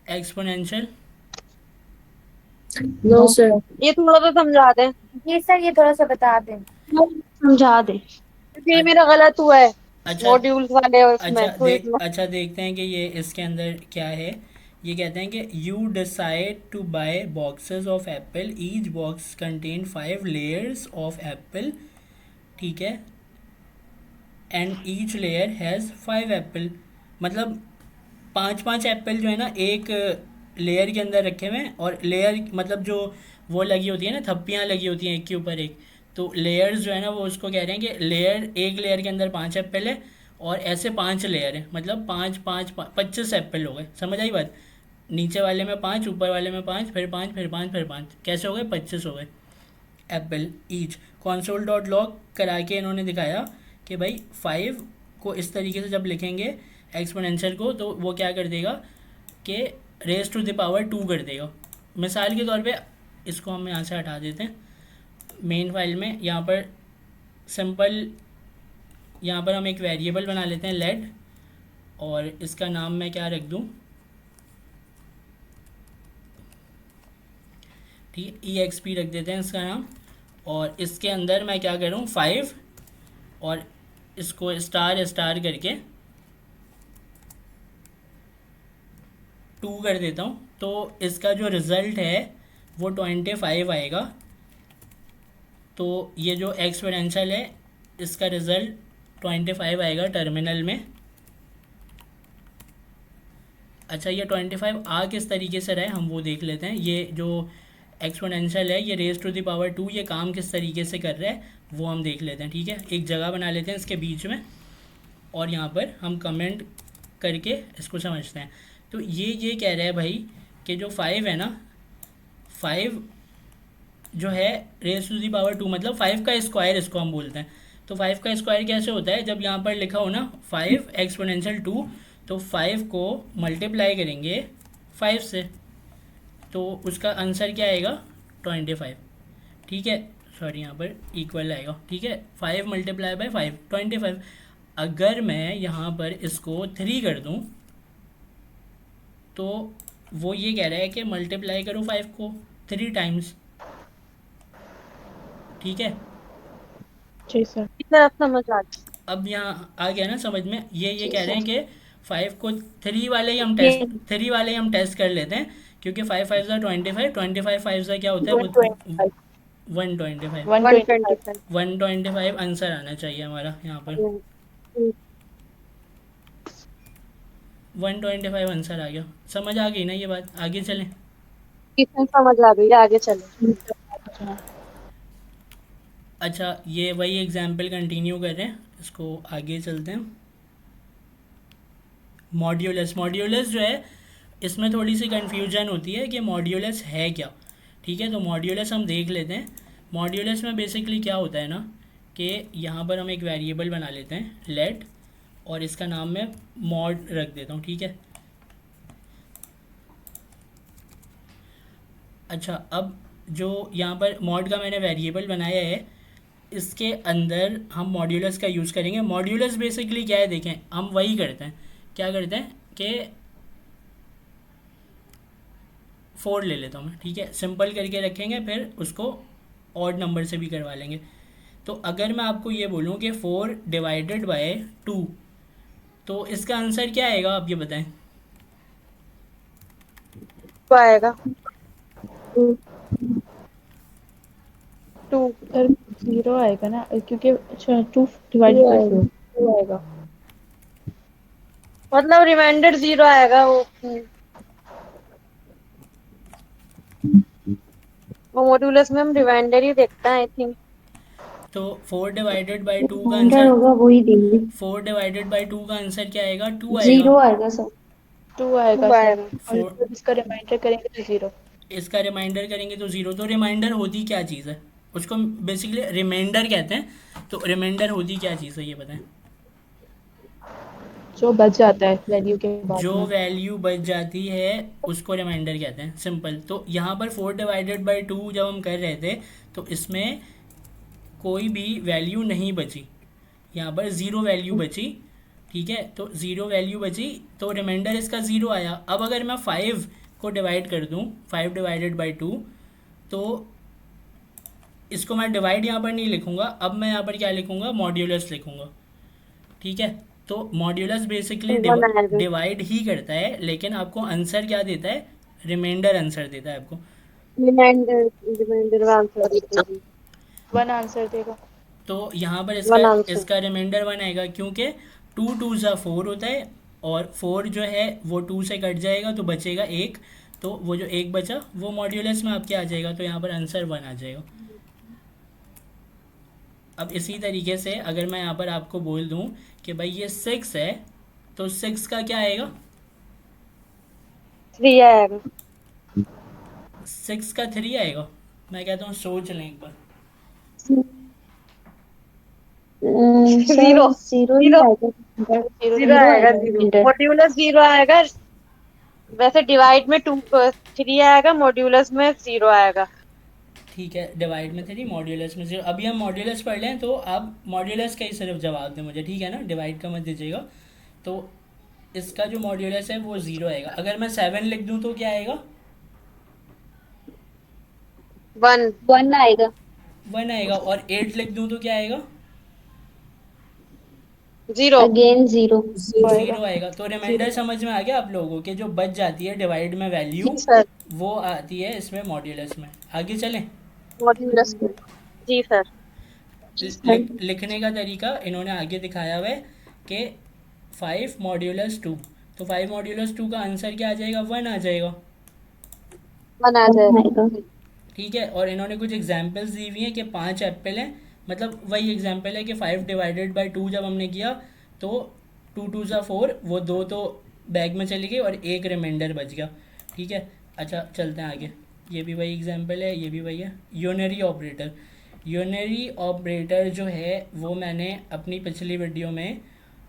एक्सपोनेंशियल? No sir. ये थोड़ा तो समझा दें, जी सर, ये थोड़ा सा बता दें। समझा दे। क्योंकि ये मेरा गलत हुआ है अच्छा मॉड्यूल्स वाले उसमें, तो अच्छा देखते हैं कि ये इसके अंदर क्या है। ये कहते हैं कि you decide to buy boxes of apple, each box contain 5 layers of apple, ठीक है, and each layer has 5 apple. मतलब 5 एप्पल जो है ना एक लेयर के अंदर रखे हुए हैं, और लेयर मतलब जो वो लगी होती है ना, थप्पियाँ लगी होती हैं एक के ऊपर एक, तो लेयर्स जो है ना वो उसको कह रहे हैं कि एक लेयर के अंदर 5 एप्पल है, और ऐसे 5 लेयर है, मतलब 25 एप्पल हो गए। समझ आई बात? नीचे वाले में 5, ऊपर वाले में 5, फिर 5, फिर 5, फिर 5, कैसे हो गए? 25 हो गए Apple each. console dot log करा के इन्होंने दिखाया कि भाई 5 को इस तरीके से जब लिखेंगे एक्सपोनेंशियल को, तो वो क्या कर देगा कि रेज टू द पावर 2 कर देगा। मिसाल के तौर पे इसको हम यहाँ से हटा देते हैं मेन फाइल में। यहाँ पर सिंपल, यहाँ पर हम एक वेरिएबल बना लेते हैं लेट, और इसका नाम मैं क्या रख दूँ, ठीक है, EXP रख देते हैं इसका नाम। और इसके अंदर मैं क्या करूँ, 5, और इसको स्टार स्टार करके 2 कर देता हूँ, तो इसका जो रिज़ल्ट है वो 25 आएगा। तो ये जो एक्सपोनेंशियल है इसका रिज़ल्ट 25 आएगा टर्मिनल में। अच्छा, ये 25 आ किस तरीके से रहा है हम वो देख लेते हैं। ये जो एक्सपोनेंशियल है, ये रेज टू द पावर 2, ये काम किस तरीके से कर रहा है वो हम देख लेते हैं। ठीक है, एक जगह बना लेते हैं इसके बीच में, और यहाँ पर हम कमेंट करके इसको समझते हैं। तो ये कह रहा है भाई कि जो 5 है ना, 5 जो है रेस टू दी पावर 2, मतलब 5 का स्क्वायर इसको हम बोलते हैं। तो 5 का स्क्वायर कैसे होता है, जब यहाँ पर लिखा हो ना 5 एक्सपोनेंशियल 2, तो 5 को मल्टीप्लाई करेंगे 5 से, तो उसका आंसर क्या आएगा 25। ठीक है, सॉरी यहाँ पर इक्वल आएगा। ठीक है, 5 मल्टीप्लाई बाय 5 25। अगर मैं यहाँ पर इसको 3 कर दूँ तो वो ये कह रहा है कि मल्टीप्लाई करो 5 को 3 टाइम्स। ठीक है, जी सर। सर अब समझ आ गया। अब यहाँ आ गया ना समझ में। ये कह रहे हैं कि 5 को 3 ये वाले ही हम टेस्ट कर लेते हैं, क्योंकि 5 5 ज़ा 25, 25 5 ज़ा क्या होता है वो 125 125। 125। 125 आंसर आना चाहिए हमारा यहाँ पर। 125 आंसर आ गया। समझ आ गई ना ये बात, आगे चलें। समझ आ गई, आगे चलो। अच्छा, ये वही एग्जाम्पल कंटिन्यू कर रहे हैं, इसको आगे चलते हैं। मॉड्यूलस जो है, इसमें थोड़ी सी कन्फ्यूजन होती है कि मॉड्यूलस है क्या। ठीक है, तो मॉड्यूलस हम देख लेते हैं। मॉड्यूलस में बेसिकली क्या होता है ना कि यहाँ पर हम एक वेरिएबल बना लेते हैं लेट, और इसका नाम मैं मॉड रख देता हूँ। ठीक है, अच्छा, अब जो यहाँ पर मॉड का मैंने वेरिएबल बनाया है, इसके अंदर हम मॉड्यूलस का यूज़ करेंगे। मॉड्यूलस बेसिकली क्या है, देखें हम वही करते हैं, क्या करते हैं कि 4 ले लेता हूँ मैं। ठीक है, सिंपल करके रखेंगे, फिर उसको ऑड नंबर से भी करवा लेंगे। तो अगर मैं आपको ये बोलूँ कि 4 डिवाइडेड बाय 2, तो इसका आंसर क्या आएगा, आप ये बताएं। तो आएगा 2। सर 0 आएगा ना, क्योंकि अच्छा 2 डिवाइडेड बाय 4 2 आएगा। मतलब रिमाइंडर 0 आएगा वो मॉड्यूलस में हम रिमाइंडर ही देखते हैं आई थिंक। तो 4 डिवाइडेड बाय 2 का रिमाइंडर आंसर, होगा वही देंगे। 4 डिवाइडेड बाय 2 का आंसर क्या आएगा, 2 जीरो आएगा। आएगा सर। 2 आएगा 2 सर। आएगा। और जब इसका रिमाइंडर करेंगे तो 0। इसका रिमाइंडर करेंगे तो 0। तो रिमाइंडर होती क्या चीज़ है, उसको बेसिकली रिमाइंडर कहते हैं। तो रिमाइंडर होती क्या चीज़ है, ये बताएं। जो बच जाता है वैल्यू के बाद जो में। वैल्यू बच जाती है उसको रिमाइंडर कहते हैं, सिंपल। तो यहाँ पर 4 डिवाइडेड बाय 2 जब हम कर रहे थे, तो इसमें कोई भी वैल्यू नहीं बची, यहाँ पर 0 वैल्यू बची। ठीक है, तो 0 वैल्यू बची, तो रिमाइंडर इसका 0 आया। अब अगर मैं 5 को डिवाइड कर दूँ, 5 डिवाइडेड बाय 2, तो इसको मैं डिवाइड यहाँ पर नहीं लिखूँगा, अब मैं यहाँ पर क्या लिखूँगा, मॉड्यूलस लिखूँगा। ठीक है, तो मॉड्यूलस बेसिकली डिवाइड ही करता है, लेकिन आपको आंसर क्या देता है, रिमाइंडर आंसर देता है आपको। रिमाइंडर आंसर देते हैं। 1 आंसर देगा। तो यहाँ पर One इसका answer। इसका रिमाइंडर 1 आएगा, क्योंकि 2 2 ज़ा 4 होता है, और 4 जो है वो 2 से कट जाएगा तो बचेगा 1, तो वो जो 1 बचा वो मॉड्यूलस में आपके आ जाएगा, तो यहाँ पर आंसर 1 आ जाएगा। अब इसी तरीके से अगर मैं यहाँ पर आपको बोल दूँ कि भाई ये 6 है, तो 6 का क्या आएगा, 3 आएगा। 6 का 3 आएगा। मैं कहता हूँ सोच लें एक बार। Zero। जीरो ही Zero। आएगा। 0 आएगा। 0 मॉड्यूलस 0 आएगा। वैसे डिवाइड में 3 आएगा, मॉड्यूलस में 0 आएगा। ठीक है, डिवाइड में 3, मॉड्यूलस में 0। अभी हम मॉड्यूलस पढ़ लें, तो आप मॉड्यूलस का ही सिर्फ जवाब दें मुझे, ठीक है ना, डिवाइड का मत दीजिएगा। तो इसका जो मॉड्यूलस है वो 0 आएगा। अगर मैं 7 लिख दूँ तो क्या आएगा, 1 1 आएगा। 1 आएगा। और 8 लिख दूँ तो क्या आएगा, 0 अगेन जीरो। 0 आएगा। तो रिमाइंडर समझ में आ गया आप लोगों के, जो बच जाती है डिवाइड में वैल्यू, सर। वो आती है इसमें मॉड्यूलस में। आगे चलें। मॉड्यूलस जी सर। लिखने का तरीका इन्होंने आगे दिखाया हुआ है कि 5 मॉड्यूलस 2, तो 5 मॉड्यूलस 2 का आंसर क्या आ जाएगा, 1 आ जाएगा। 1 आ जाएगा। ठीक है, और इन्होंने कुछ एग्जांपल्स दी हुई हैं कि 5 एप्पल हैं, मतलब वही एग्जांपल है कि 5 डिवाइडेड बाय 2 जब हमने किया तो 2 2 ज़ा 4, वो 2 तो बैग में चली गई और एक रिमाइंडर बच गया। ठीक है, अच्छा चलते हैं आगे। ये भी वही एग्जांपल है, ये भी वही है। यूनरी ऑपरेटर, यूनरी ऑपरेटर जो है वो मैंने अपनी पिछली वीडियो में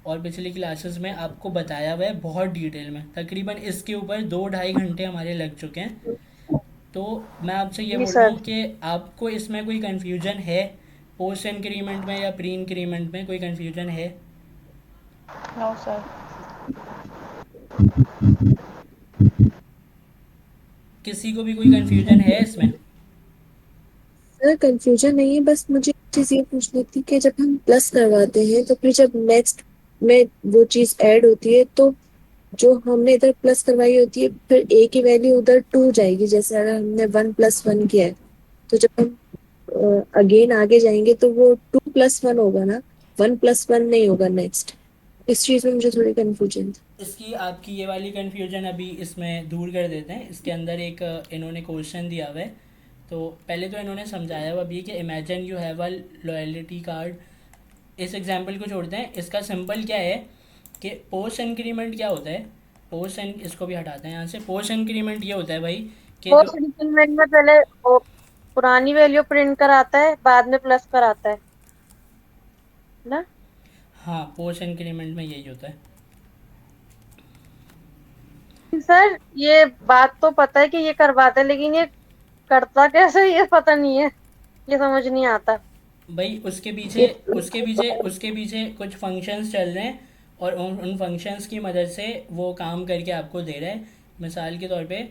और पिछली क्लासेस में आपको बताया हुआ है बहुत डिटेल में। तकरीबन इसके ऊपर 2 ढाई घंटे हमारे लग चुके हैं। तो मैं आपसे ये जी बोल रहा सर। हूँ कि आपको इसमें कोई कन्फ्यूजन है, पोस्ट इंक्रीमेंट में या प्री इंक्रीमेंट में कोई कन्फ्यूजन है? No sir. किसी को भी कोई कन्फ्यूजन है इसमें? सर कंफ्यूजन नहीं है, बस मुझे एक चीज ये पूछनी थी कि जब हम प्लस करवाते हैं तो फिर जब नेक्स्ट में वो चीज ऐड होती है तो जो हमने इधर प्लस करवाई होती है फिर ए की वैल्यू उधर 2 जाएगी। जैसे अगर हमने 1 + 1 किया है तो जब हम अगेन आगे जाएंगे तो वो 2 + 1 होगा ना, 1 + 1 नहीं होगा नेक्स्ट। इस चीज में मुझे थोड़ी कंफ्यूजन थी। इसकी आपकी ये वाली कन्फ्यूजन अभी इसमें दूर कर देते हैं। इसके अंदर एक इन्होंने क्वेश्चन दिया हुआ है। तो पहले तो इन्होंने समझाया हुआ भी कि imagine you have a loyalty card. इस एग्जांपल को छोड़ते हैं। इसका सिंपल क्या है कि पोस्ट इंक्रीमेंट क्या होता है। पोस्ट एंड इसको भी हटाते हैं यहाँ से। पोस्ट इंक्रीमेंट ये होता है भाई कि पोस्ट जो इंक्रीमेंट में पहले वो पुरानी वैल्यू प्रिंट कराता है, बाद में प्लस कराता है ना। हाँ, पोस्ट इंक्रीमेंट में यही होता है। सर ये बात तो पता है कि ये करवाता है, लेकिन ये करता कैसे ये पता नहीं है, ये समझ नहीं आता। भाई उसके पीछे कुछ फंक्शंस चल रहे हैं और उन फंक्शंस की मदद से वो काम करके आपको दे रहा है। मिसाल के तौर पे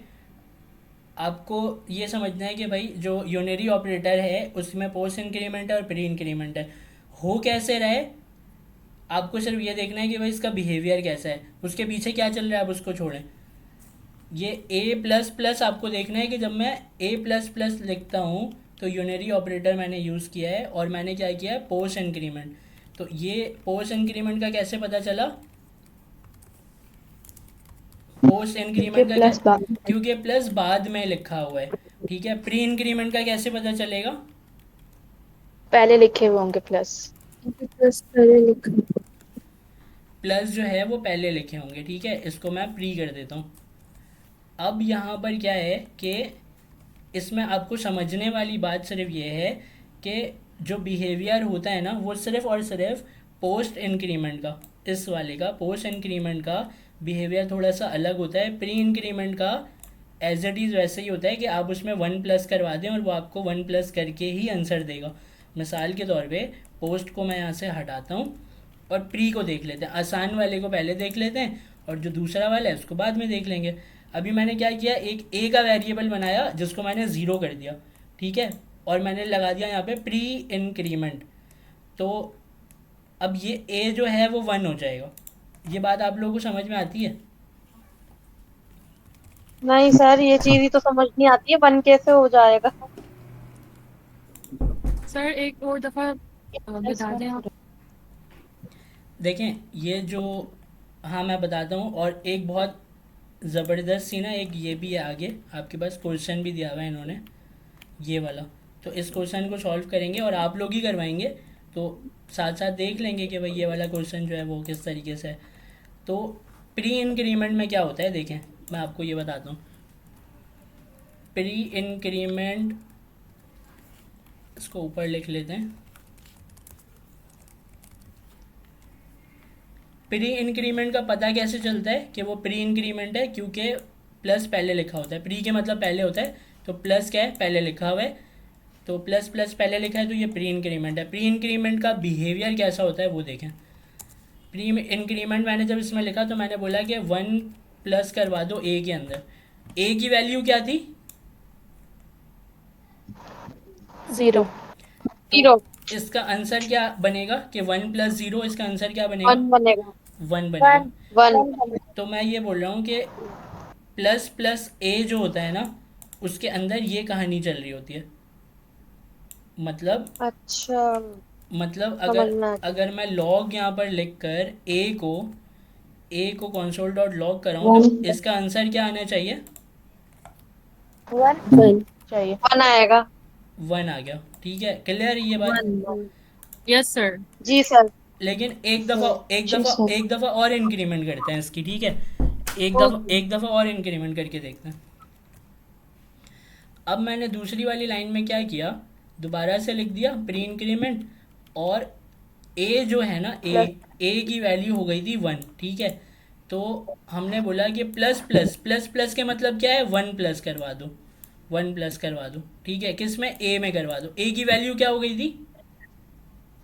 आपको ये समझना है कि भाई जो यूनरी ऑपरेटर है उसमें पोस्ट इंक्रीमेंट है और प्री इंक्रीमेंट है। हो कैसे रहा है, आपको सिर्फ ये देखना है कि भाई इसका बिहेवियर कैसा है, उसके पीछे क्या चल रहा है, आप उसको छोड़ें। ये ए प्लस प्लस आपको देखना है कि जब मैं ए प्लस प्लस लिखता हूँ तो यूनरी ऑपरेटर मैंने यूज़ किया है और मैंने क्या किया है, पोस्ट इंक्रीमेंट। तो ये पोस्ट इंक्रीमेंट का कैसे पता चला? पोस्ट इंक्रीमेंट का प्लस बाद में। क्योंकि प्लस बाद में लिखा हुआ है। ठीक है, प्री इंक्रीमेंट का कैसे पता चलेगा? पहले लिखे हुए होंगे प्लस। प्लस पहले लिखा। प्लस जो है वो पहले लिखे होंगे। ठीक है, इसको मैं प्री कर देता हूँ। अब यहाँ पर क्या है कि इसमें आपको समझने वाली बात सिर्फ ये है कि जो बिहेवियर होता है ना वो सिर्फ और सिर्फ पोस्ट इंक्रीमेंट का, इस वाले का पोस्ट इंक्रीमेंट का बिहेवियर थोड़ा सा अलग होता है। प्री इंक्रीमेंट का एज इट इज़ वैसे ही होता है कि आप उसमें 1 प्लस करवा दें और वो आपको 1 प्लस करके ही आंसर देगा। मिसाल के तौर पे पोस्ट को मैं यहाँ से हटाता हूँ और प्री को देख लेते हैं। आसान वाले को पहले देख लेते हैं और जो दूसरा वाला है उसको बाद में देख लेंगे। अभी मैंने क्या किया, एक ए का वेरिएबल बनाया जिसको मैंने ज़ीरो कर दिया। ठीक है, और मैंने लगा दिया यहाँ पे प्री इंक्रीमेंट। तो अब ये ए जो है वो 1 हो जाएगा। ये बात आप लोगों को समझ में आती है? नहीं सर, ये चीज ही तो समझ नहीं आती है, वन कैसे हो जाएगा। सर एक और दफा बता दें आप। देखें ये जो, हाँ मैं बताता हूँ। और एक बहुत ज़बरदस्त सी ना एक ये भी है आगे आपके पास, क्वेश्चन भी दिया हुआ है इन्होंने ये वाला। तो इस क्वेश्चन को सॉल्व करेंगे और आप लोग ही करवाएंगे, तो साथ साथ देख लेंगे कि भाई ये वाला क्वेश्चन जो है वो किस तरीके से है। तो प्री इंक्रीमेंट में क्या होता है देखें, मैं आपको ये बताता हूँ। प्री इंक्रीमेंट, इसको ऊपर लिख लेते हैं। प्री इंक्रीमेंट का पता कैसे चलता है कि वो प्री इंक्रीमेंट है, क्योंकि प्लस पहले लिखा होता है। प्री के मतलब पहले होता है, तो प्लस क्या है, पहले लिखा हुआ है। तो प्लस प्लस पहले लिखा है तो ये प्री इंक्रीमेंट है। प्री इंक्रीमेंट का बिहेवियर कैसा होता है वो देखें। प्री इंक्रीमेंट मैंने जब इसमें लिखा तो मैंने बोला कि 1 प्लस करवा दो ए के अंदर। ए की वैल्यू क्या थी? 0। जीरो। इसका आंसर क्या बनेगा कि 1 + 0, इसका आंसर क्या बनेगा? 1 बनेगा। 1 बनेगा। 1। तो मैं ये बोल रहा हूँ कि प्लस प्लस ए जो होता है ना उसके अंदर ये कहानी चल रही होती है। मतलब अच्छा, अगर समझना है। अगर मैं लॉग यहाँ पर लिख कर ए को console डॉट लॉग कराऊँ तो इसका आंसर क्या आना चाहिए? 1 चाहिए। 1 आएगा। 1 आ गया। ठीक है, क्लियर ये बात? Yes sir. जी सर। लेकिन एक जी दफ़ा सर। एक दफ़ा और इंक्रीमेंट करते हैं इसकी, ठीक है। एक दफ़ा और इंक्रीमेंट करके देखते हैं। अब मैंने दूसरी वाली लाइन में क्या किया, दोबारा से लिख दिया प्री इंक्रीमेंट, और ए जो है ना, ए की वैल्यू हो गई थी 1, ठीक है। तो हमने बोला कि प्लस प्लस प्लस प्लस के मतलब क्या है, 1 प्लस करवा दो, 1 प्लस करवा दो, ठीक है। किस में, ए में करवा दो। ए की वैल्यू क्या हो गई थी,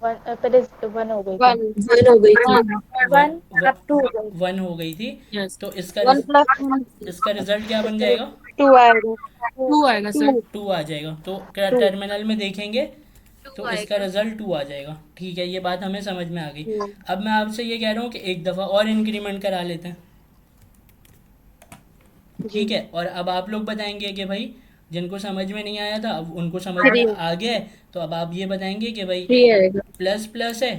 पहले 1 हो गई थी। 1 1 हो गई थी। 1 अब 2 हो गई। 1 हो गई थी। यस, तो 1 प्लस इसका रिजल्ट क्या बन जाएगा, 2 आएगा। 2 आएगा सर। 2 आ जाएगा। तो 2 टर्मिनल में देखेंगे तो इसका रिजल्ट 2 आ जाएगा, ठीक है। ये बात हमें समझ में आ गई। अब मैं आपसे ये कह रहा हूँ कि एक दफ़ा और इंक्रीमेंट करा लेते हैं, ठीक है। और अब आप लोग बताएंगे कि भाई जिनको समझ में नहीं आया था अब उनको समझ में 3 आ गया है। तो अब आप ये बताएंगे कि भाई 3 आएगा। प्लस प्लस है,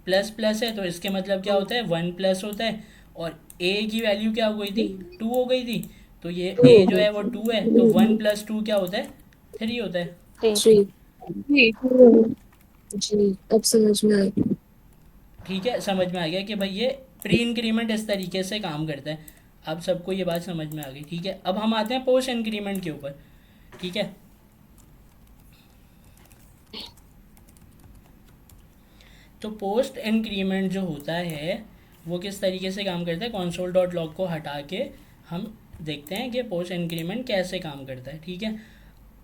प्लस प्लस है, तो इसके मतलब क्या होता है, 1 प्लस होता है। और ए की वैल्यू क्या हो गई थी, 2 हो गई थी। तो ये 2 ए हो जो गई है वो 2 है, तो 1 प्लस 2 क्या होता है, 3 होता है। 3। 3 जी अब समझ में आया। ठीक है, समझ में आ गया कि भाई ये प्री इंक्रीमेंट इस तरीके से काम करता है। अब सबको ये बात समझ में आ गई, ठीक है। अब हम आते हैं पोस्ट इंक्रीमेंट के ऊपर, ठीक है। तो पोस्ट इंक्रीमेंट जो होता है वो किस तरीके से काम करता है, कंसोल डॉट लॉग को हटा के हम देखते हैं कि पोस्ट इंक्रीमेंट कैसे काम करता है, ठीक है।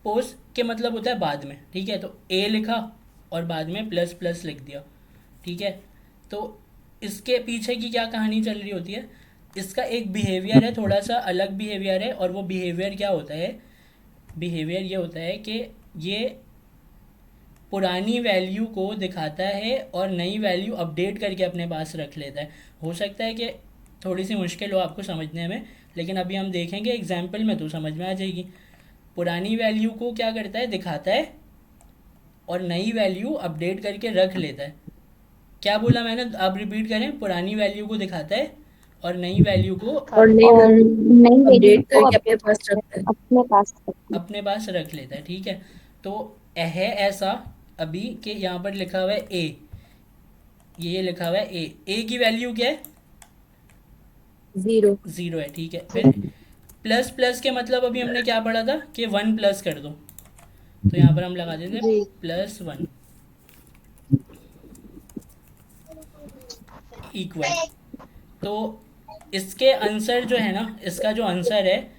पोस्ट के मतलब होता है बाद में, ठीक है। तो ए लिखा और बाद में प्लस प्लस लिख दिया, ठीक है। तो इसके पीछे की क्या कहानी चल रही होती है, इसका एक बिहेवियर है, थोड़ा सा अलग बिहेवियर है। और वो बिहेवियर क्या होता है, बिहेवियर ये होता है कि ये पुरानी वैल्यू को दिखाता है और नई वैल्यू अपडेट करके अपने पास रख लेता है। हो सकता है कि थोड़ी सी मुश्किल हो आपको समझने में, लेकिन अभी हम देखेंगे एग्जाम्पल में तो समझ में आ जाएगी। पुरानी वैल्यू को क्या करता है, दिखाता है, और नई वैल्यू अपडेट करके रख लेता है। क्या बोला मैंने, आप रिपीट करें, पुरानी वैल्यू को दिखाता है और नई वैल्यू को और नई और वैल्यू नई वैल्यू अपडेट को करके अपने पास रखता है। अपने पास रखते हैं। अपने पास रख लेता है, ठीक है। तो है ऐसा अभी कि यहाँ पर लिखा हुआ है ए, ये लिखा हुआ है ए की वैल्यू क्या है, 0। 0 है, ठीक है। फिर प्लस प्लस के मतलब अभी हमने क्या पढ़ा था कि 1 प्लस कर दो, तो यहाँ पर हम लगा देते जी +1 इक्वल। तो इसके आंसर जो है ना, इसका जो आंसर है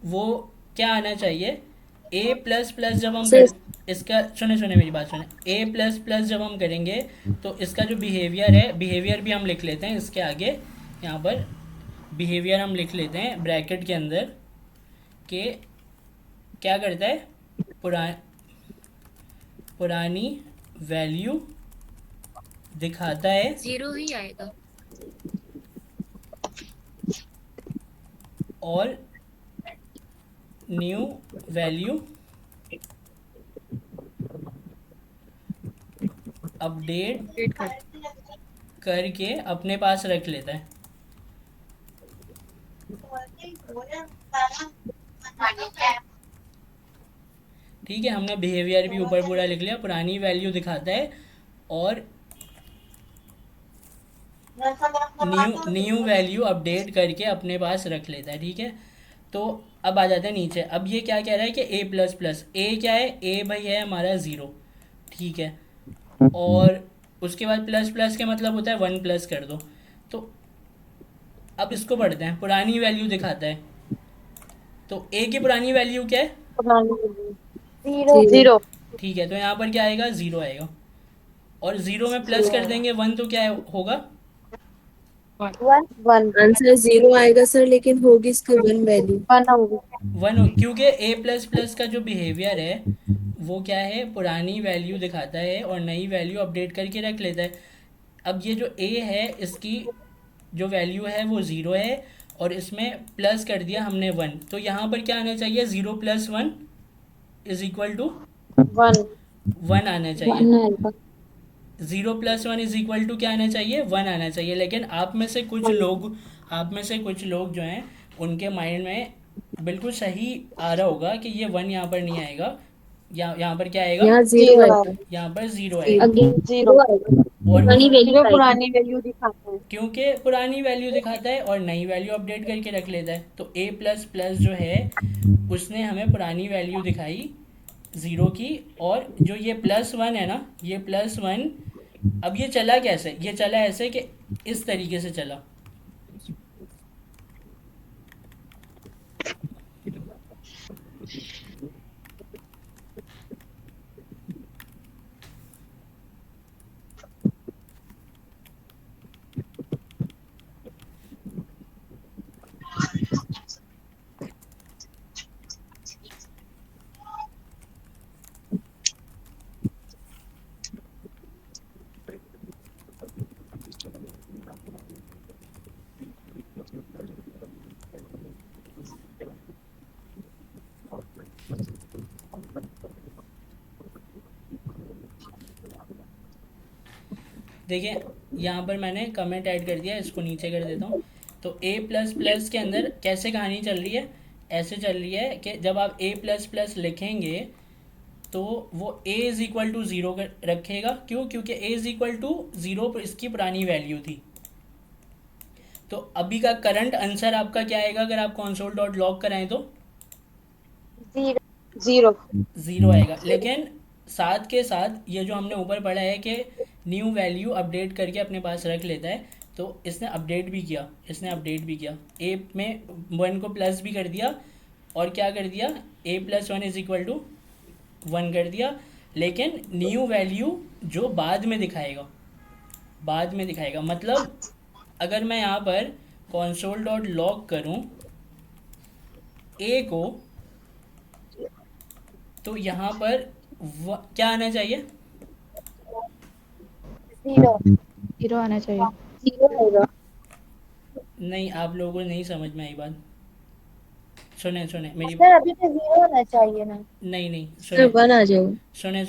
वो क्या आना चाहिए, ए प्लस प्लस जब हम सर कर, इसका सुने सुने मेरी बात सुने, ए प्लस प्लस जब हम करेंगे तो इसका जो बिहेवियर है, बिहेवियर भी हम लिख लेते हैं इसके आगे, यहाँ पर बिहेवियर हम लिख लेते हैं ब्रैकेट के अंदर, कि क्या करता है, पुरानी वैल्यू दिखाता है 0 ही आएगा। और न्यू वैल्यू अपडेट वेट कर। करके अपने पास रख लेता है। ठीक है, हमने बिहेवियर भी ऊपर पूरा लिख लिया, पुरानी वैल्यू दिखाता है और न्यू वैल्यू अपडेट करके अपने पास रख लेता है, ठीक है। तो अब आ जाते हैं नीचे। अब ये क्या कह रहा है कि ए प्लस प्लस, ए क्या है, ए भाई है हमारा 0, ठीक है। और उसके बाद प्लस प्लस के मतलब होता है 1 प्लस कर दो। तो अब इसको पढ़ते हैं, पुरानी वैल्यू दिखाता है, तो ए की पुरानी वैल्यू क्या है, 0 ठीक है। तो यहाँ पर क्या आएगा, 0 आएगा। और 0 में प्लस कर देंगे 1, तो क्या होगा, 1 आंसर 0 आएगा सर, लेकिन होगी इसकी 1 वैल्यू। 1 होगी। 1 क्योंकि ए प्लस प्लस का जो बिहेवियर है वो क्या है, पुरानी वैल्यू दिखाता है और नई वैल्यू अपडेट करके रख लेता है। अब ये जो ए है इसकी जो वैल्यू है वो 0 है और इसमें प्लस कर दिया हमने 1, तो यहाँ पर क्या आना चाहिए, 0 + 1 = 1 1 आना चाहिए। 1 आएगा। 0 + 1 = क्या आना चाहिए, 1 आना चाहिए। लेकिन आप में से कुछ लोग जो हैं उनके माइंड में बिल्कुल सही आ रहा होगा कि ये 1 यहाँ पर नहीं आएगा, यहाँ पर क्या आएगा, यहाँ 0 आएगा। यहाँ पर 0 आएगा। अगेन 0 आएगा। और पुरानी उस वैल्यू जो आएगी। पुरानी वैल्यू दिखाता है। क्योंकि पुरानी वैल्यू दिखाता है और नई वैल्यू अपडेट करके रख लेता है, तो ए प्लस प्लस जो है उसने हमें पुरानी वैल्यू दिखाई 0 की, और जो ये +1 है ना, ये +1 अब ये चला कैसे, ये चला ऐसे कि इस तरीके से चला। देखिए यहाँ पर मैंने कमेंट ऐड कर दिया, इसको नीचे कर देता हूँ। तो ए प्लस प्लस के अंदर कैसे कहानी चल रही है, ऐसे चल रही है कि जब आप ए प्लस प्लस लिखेंगे तो वो a is equal to zero रखेगा। क्यों? क्योंकि a is equal to zero इसकी पुरानी वैल्यू थी। तो अभी का करंट आंसर आपका क्या आएगा अगर आप कंसोल डॉट लॉग कराएं तो? 0। ज़ीरो आएगा। लेकिन साथ के साथ ये जो हमने ऊपर पढ़ा है कि न्यू वैल्यू अपडेट करके अपने पास रख लेता है, तो इसने अपडेट भी किया, ए में 1 को प्लस भी कर दिया और क्या कर दिया, a + 1 = 1 कर दिया। लेकिन न्यू वैल्यू जो बाद में दिखाएगा, मतलब अगर मैं यहाँ पर कंसोल डॉट लॉग करूँ a को, तो यहाँ पर क्या आना चाहिए? 0 आना चाहिए। 0 आएगा। नहीं, आप लोगों को नहीं समझ में आई बात। सुने मेरी सर अभी तो 0 होना चाहिए ना। नहीं सर 1 आ जाएगा। सुने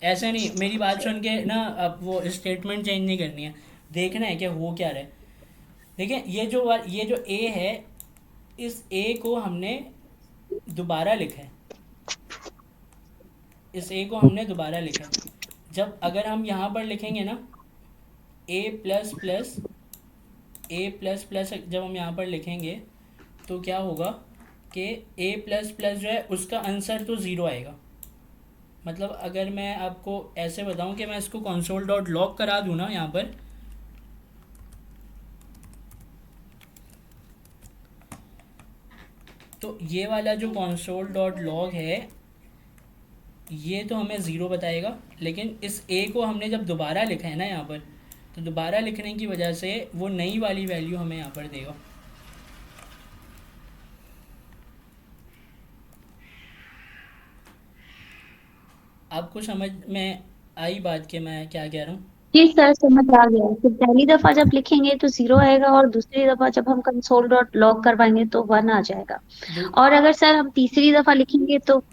ऐसे नहीं, मेरी बात सुन के ना अब वो स्टेटमेंट चेंज नहीं करनी है, देखना है कि हो क्या रहा है। देखिए ये जो ए है, इस ए को हमने दोबारा लिखा है, जब अगर हम यहाँ पर लिखेंगे ना ए प्लस प्लस जब हम यहाँ पर लिखेंगे तो क्या होगा कि ए प्लस प्लस जो है उसका आंसर तो ज़ीरो आएगा। मतलब अगर मैं आपको ऐसे बताऊं कि मैं इसको कंसोल डॉट लॉग करा दूं ना यहाँ पर, तो ये वाला जो कंसोल डॉट लॉग है ये तो हमें ज़ीरो बताएगा। लेकिन इस ए को हमने जब दोबारा लिखा है ना यहाँ पर, तो दोबारा लिखने की वजह से वो नई वाली वैल्यू हमें यहाँ पर देगा। आपको समझ में आई बात कि मैं क्या कह रहा हूँ? जी सर, समझ आ गया। तो पहली दफा जब लिखेंगे तो 0 आएगा और दूसरी दफा जब हम कंसोल डॉट लॉग करवाएंगे तो 1 आ जाएगा। और अगर सर हम तीसरी दफा लिखेंगे तो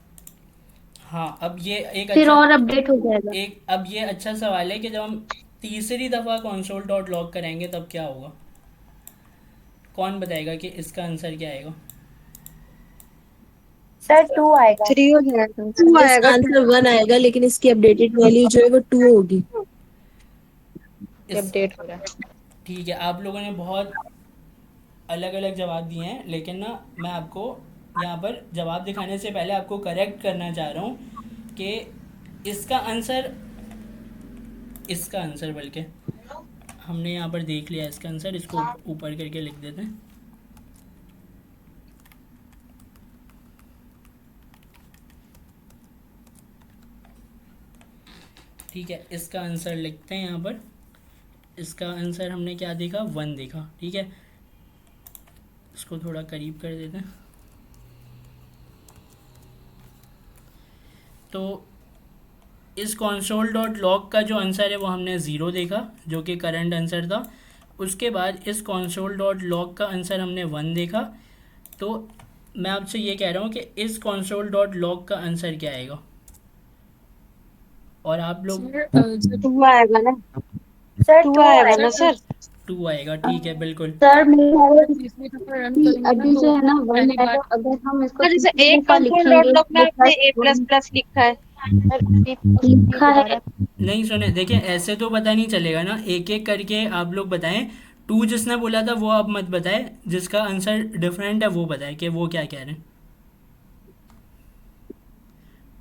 हाँ, अब ये एक फिर अच्छा और अपडेट हो जाएगा। अब ये अच्छा सवाल है कि जब हम तीसरी दफ़ा कंसोल डॉट लॉग कराएंगे तब क्या होगा? कौन बताएगा कि इसका आंसर क्या आएगा? सर 2 आएगा। 3 हो जाएगा। 2 इसका आएगा। आंसर 1 आएगा, लेकिन इसकी अपडेटेड वैल्यू जो है वो 2 होगी। अपडेट हो रहा है। ठीक है, आप लोगों ने बहुत अलग अलग जवाब दिए हैं, लेकिन ना मैं आपको यहाँ पर जवाब दिखाने से पहले आपको करेक्ट करना चाह रहा हूँ कि इसका आंसर बल्कि हमने यहाँ पर देख लिया इसका आंसर, इसको ऊपर करके लिख देते हैं। ठीक है, इसका आंसर लिखते हैं यहाँ पर। इसका आंसर हमने क्या देखा? 1 देखा। ठीक है, इसको थोड़ा करीब कर देते हैं। तो इस कंसोल डॉट लॉग का जो आंसर है वो हमने 0 देखा, जो कि करंट आंसर था। उसके बाद इस कंसोल डॉट लॉग का आंसर हमने 1 देखा। तो मैं आपसे ये कह रहा हूँ कि इस कंसोल डॉट लॉग का आंसर क्या आएगा? और आप लोग सर 2 आएगा ना। सर 2 2 आएगा आएगा। ना सर। 2 आएगा। ठीक है, बिल्कुल। सर मेरा तीसरी दफा रन कि करेंगे ना अभी तो जो है ना 1 पहली बार आएगा, अगर हम इसको जैसे तीसरी एक दफा कंसोल डॉट लिखेंगे लॉग में तो आपने a +1 प्लस प्लस लिखा है, सर बी प्लस बी लिखा है दोबारा नहीं सुने, देखिए ऐसे तो पता नहीं चलेगा ना, एक एक करके आप लोग बताएं। टू जिसने बोला था वो आप मत बताएं, जिसका आंसर डिफरेंट है वो बताएं कि वो क्या कह रहे हैं।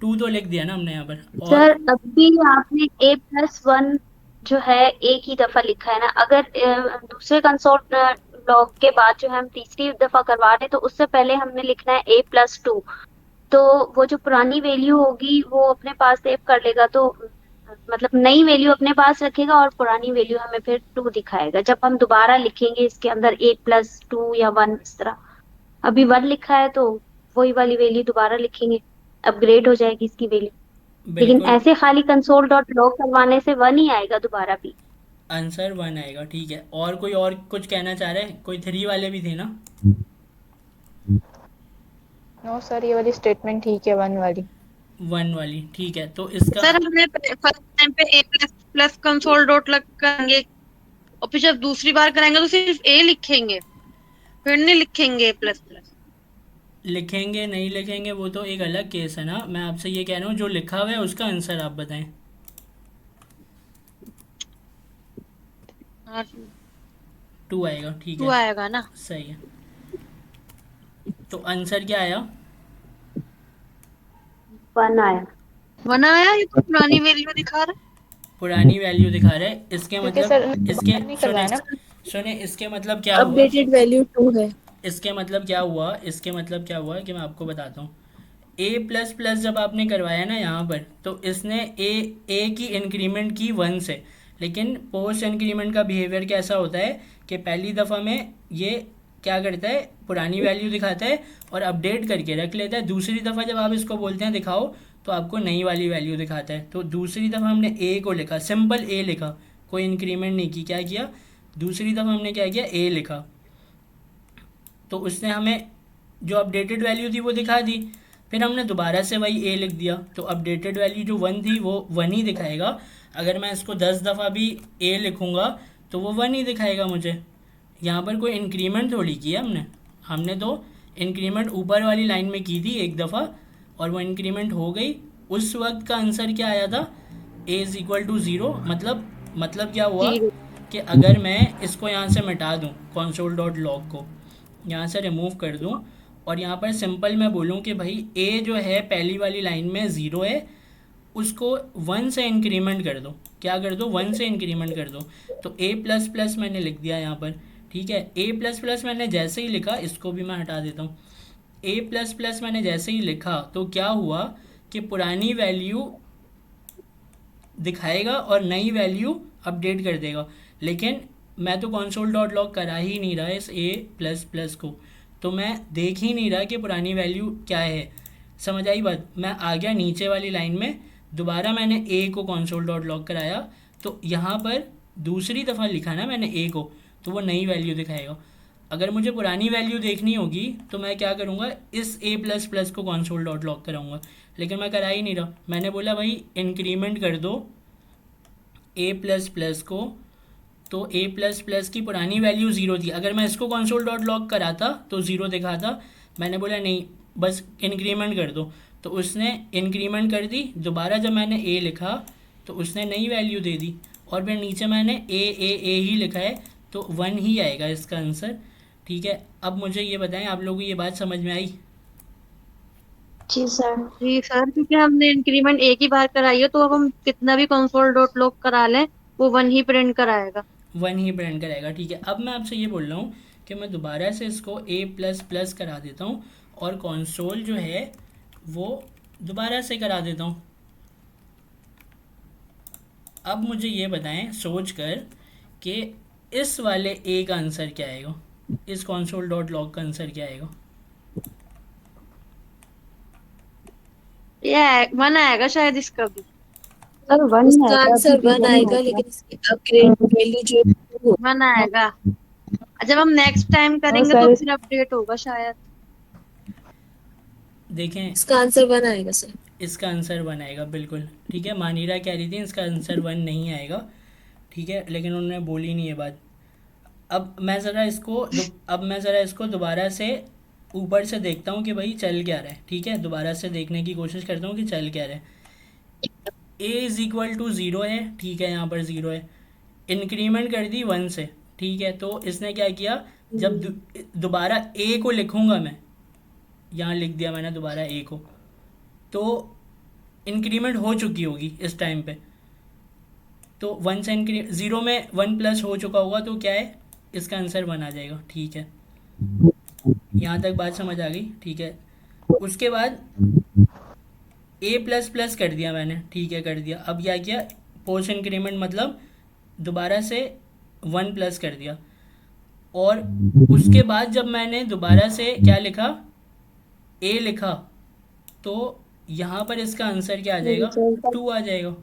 टू तो लिख दिया ना हमने यहाँ पर। और सर। अभी आपने A+1 जो है एक ही दफा लिखा है ना, अगर दूसरे कंसोल लॉग के बाद जो है हम तीसरी दफा करवा रहे हैं तो उससे पहले हमने लिखना है A+2। तो वो जो पुरानी वैल्यू होगी वो अपने पास सेव कर लेगा, तो मतलब नई वैल्यू अपने पास रखेगा और पुरानी वैल्यू हमें फिर 2 दिखाएगा जब हम दोबारा लिखेंगे इसके अंदर A+2 या 1 इस तरह। अभी 1 लिखा है तो वही वाली वैल्यू दोबारा लिखेंगे, अपग्रेड हो जाएगी इसकी वैल्यू। लेकिन बिल्कुल ऐसे खाली कंसोल डॉट लॉग करवाने से 1 ही आएगा दोबारा भी। आंसर वन आएगा, ठीक है। और कोई और कुछ कहना चाह रहे हैं? कोई थ्री वाले भी थे ना? नो सर, ये वाली स्टेटमेंट ठीक है, वन वाली। वन वाली, ठीक है। तो इसका सर हमने फर्स्ट टाइम पे ए प्लस प्लस कंसोल डॉट लग करेंगे, और फिर जब दूसरी बार कराएंगे तो सिर्फ ए लिखेंगे, फिर नहीं लिखेंगे ए प्लस प्लस। लिखेंगे नहीं लिखेंगे वो तो एक अलग केस है ना। मैं आपसे ये कह रहा हूँ जो लिखा हुआ है उसका आंसर आप बताएं। हाँ, टू आएगा, ठीक टू है, आएगा ना। सही है। तो आंसर क्या आया? 1 आया। वरना आया, ये तो पुरानी वैल्यू दिखा रहा पुरानी वैल्यू दिखा रहा है, इसके क्योंकि सर मतलब इसके नहीं सुने, करवाया ना। सुने इसके मतलब क्या हुआ? अपडेटेड वैल्यू 2 है। इसके मतलब क्या हुआ? इसके मतलब क्या हुआ कि मैं आपको बताता हूँ। ए प्लस प्लस जब आपने करवाया ना यहाँ पर, तो इसने ए की इंक्रीमेंट की वन से। लेकिन पोस्ट इंक्रीमेंट का बिहेवियर कैसा होता है कि पहली दफ़ा में ये क्या करता है, पुरानी वैल्यू दिखाता है और अपडेट करके रख लेता है। दूसरी दफ़ा जब आप इसको बोलते हैं दिखाओ, तो आपको नई वाली वैल्यू दिखाता है। तो दूसरी दफ़ा हमने ए को लिखा, सिंपल ए लिखा, कोई इंक्रीमेंट नहीं की। क्या किया? दूसरी दफ़ा हमने क्या किया, ए लिखा, तो उसने हमें जो अपडेटेड वैल्यू थी वो दिखा दी। फिर हमने दोबारा से वही ए लिख दिया, तो अपडेटेड वैल्यू जो वन थी वो वन ही दिखाएगा। अगर मैं इसको 10 दफ़ा भी ए लिखूँगा तो वो वन ही दिखाएगा मुझे। यहाँ पर कोई इंक्रीमेंट थोड़ी किया हमने। हमने तो इंक्रीमेंट ऊपर वाली लाइन में की थी एक दफ़ा, और वो इंक्रीमेंट हो गई। उस वक्त का आंसर क्या आया था? A is equal to zero. मतलब क्या हुआ जीरो। कि अगर मैं इसको यहाँ से मिटा दूँ, कंसोल डॉट लॉग को यहाँ से रिमूव कर दूँ, और यहाँ पर सिंपल मैं बोलूँ कि भाई ए जो है पहली वाली लाइन में ज़ीरो है, उसको वन से इंक्रीमेंट कर दो। क्या कर दो? वन से इंक्रीमेंट कर दो। तो ए प्लस प्लस मैंने लिख दिया यहाँ पर, ठीक है। ए प्लस प्लस मैंने जैसे ही लिखा, इसको भी मैं हटा देता हूँ। ए प्लस प्लस मैंने जैसे ही लिखा तो क्या हुआ कि पुरानी वैल्यू दिखाएगा और नई वैल्यू अपडेट कर देगा। लेकिन मैं तो कंसोल डॉट लॉग करा ही नहीं रहा इस ए प्लस प्लस को, तो मैं देख ही नहीं रहा कि पुरानी वैल्यू क्या है। समझ आई बात? मैं आ गया नीचे वाली लाइन में, दोबारा मैंने ए को कंसोल डॉट लॉग कराया, तो यहाँ पर दूसरी दफ़ा लिखा ना मैंने ए को, तो वो नई वैल्यू दिखाएगा। अगर मुझे पुरानी वैल्यू देखनी होगी तो मैं क्या करूँगा, इस ए प्लस प्लस को कंसोल डॉट लॉग कराऊँगा। लेकिन मैं करा ही नहीं रहा। मैंने बोला भाई इंक्रीमेंट कर दो ए प्लस प्लस को, तो ए प्लस प्लस की पुरानी वैल्यू ज़ीरो थी। अगर मैं इसको कंसोल डॉट लॉग कराता तो ज़ीरो दिखाता। मैंने बोला नहीं, बस इंक्रीमेंट कर दो, तो उसने इंक्रीमेंट कर दी। दोबारा जब मैंने ए लिखा तो उसने नई वैल्यू दे दी, और फिर नीचे मैंने ए ही लिखा है, तो वन ही आएगा इसका आंसर, ठीक है। अब मुझे ये बताएं, आप लोगों को ये बात समझ में आई? जी सर। जी सर, क्योंकि हमने इंक्रीमेंट एक ही बार कराई है, तो अब हम कितना भी कंसोल डॉट लॉग करा लें वो वन ही प्रिंट कराएगा। वन ही प्रिंट करेगा, ठीक है। अब मैं आपसे ये बोल रहा हूँ कि मैं दोबारा से इसको ए प्लस प्लस करा देता हूँ, और कंसोल जो है वो दोबारा से करा देता हूँ। अब मुझे ये बताएं सोच कर कि इस वाले ए का आंसर क्या आएगा, इस कंसोल डॉट लॉग का आंसर क्या आएगा? ये वन आएगा शायद इसका भी। सर 1 उसका आएगा, आंसर अभी भी 1 1 आएगा, आएगा। लेकिन इसकी अपग्रेड वैल्यू जो है वो वन आएगा। जब हम नेक्स्ट टाइम करेंगे तो सर फिर अपडेट होगा शायद। देखें, इसका आंसर 1 आएगा सर। इसका आंसर वन आएगा, बिल्कुल ठीक है। मानीरा कह रही थी इसका आंसर वन नहीं आएगा, ठीक है, लेकिन उन्होंने बोली नहीं ये बात। अब मैं ज़रा इसको दोबारा से ऊपर से देखता हूँ कि भाई चल क्या रहा है, ठीक है। दोबारा से देखने की कोशिश करता हूँ कि चल क्या रहा है। ए इज इक्वल टू ज़ीरो है, ठीक है, यहाँ पर ज़ीरो है, इंक्रीमेंट कर दी वन से, ठीक है। तो इसने क्या किया, जब दोबारा ए को लिखूंगा मैं, यहाँ लिख दिया मैंने दोबारा ए को, तो इंक्रीमेंट हो चुकी होगी इस टाइम पे, तो वन से ज़ीरो में वन प्लस हो चुका होगा, तो क्या है, इसका आंसर वन आ जाएगा, ठीक है। यहाँ तक बात समझ आ गई, ठीक है। उसके बाद ए प्लस प्लस कर दिया मैंने, ठीक है, कर दिया। अब क्या किया, पोस्ट इंक्रीमेंट मतलब दोबारा से वन प्लस कर दिया, और उसके बाद जब मैंने दोबारा से क्या लिखा, ए लिखा, तो यहाँ पर इसका आंसर क्या आ जाएगा, टू आ जाएगा।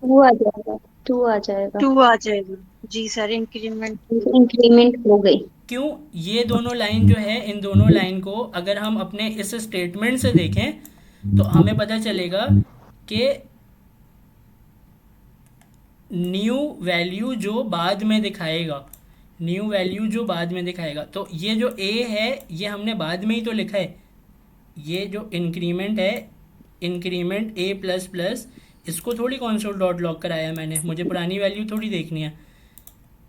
टू आ जाएगा, टू आ जाएगा, 2 आ जाएगा। जी सर, इंक्रीमेंट। इंक्रीमेंट हो गई। क्यों, ये दोनों लाइन जो है, इन दोनों लाइन को अगर हम अपने इस स्टेटमेंट से देखें तो हमें पता चलेगा कि न्यू वैल्यू जो बाद में दिखाएगा, न्यू वैल्यू जो बाद में दिखाएगा, तो ये जो ए है ये हमने बाद में ही तो लिखा है, ये जो इंक्रीमेंट है, इंक्रीमेंट ए प्लस प्लस, इसको थोड़ी कंसोल डॉट लॉग कराया है मैंने, मुझे पुरानी वैल्यू थोड़ी देखनी है।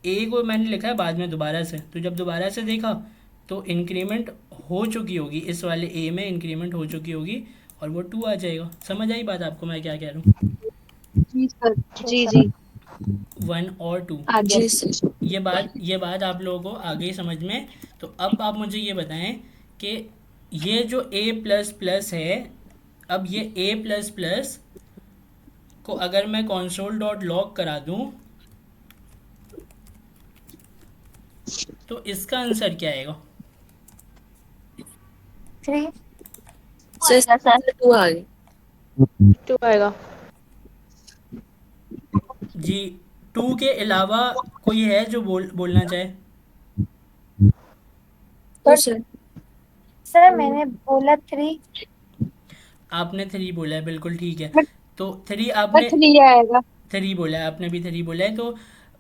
ए को मैंने लिखा है बाद में दोबारा से, तो जब दोबारा से देखा तो इंक्रीमेंट हो चुकी होगी, इस वाले ए में इंक्रीमेंट हो चुकी होगी, और वो टू आ जाएगा। समझ आई बात आपको मैं क्या कह रहा हूँ? जी सर। जी जी। वन और टू, आगे जी सर। ये बात आप लोगों को आ गई समझ में। तो अब आप मुझे ये बताएं कि ये जो ए प्लस प्लस है, अब ये ए प्लस प्लस को अगर मैं कंसोल डॉट लॉग करा दूं तो इसका आंसर क्या आएगा? 3 सर 2 आ गई। 2 आएगा। जी, टू के अलावा कोई है जो बोलना चाहे? तो सर सर मैंने बोला 3। आपने थ्री बोला है, बिल्कुल ठीक है। बट तो थ्री सर आपने 3 आएगा। थ्री बोला है, आपने भी थ्री बोला है। तो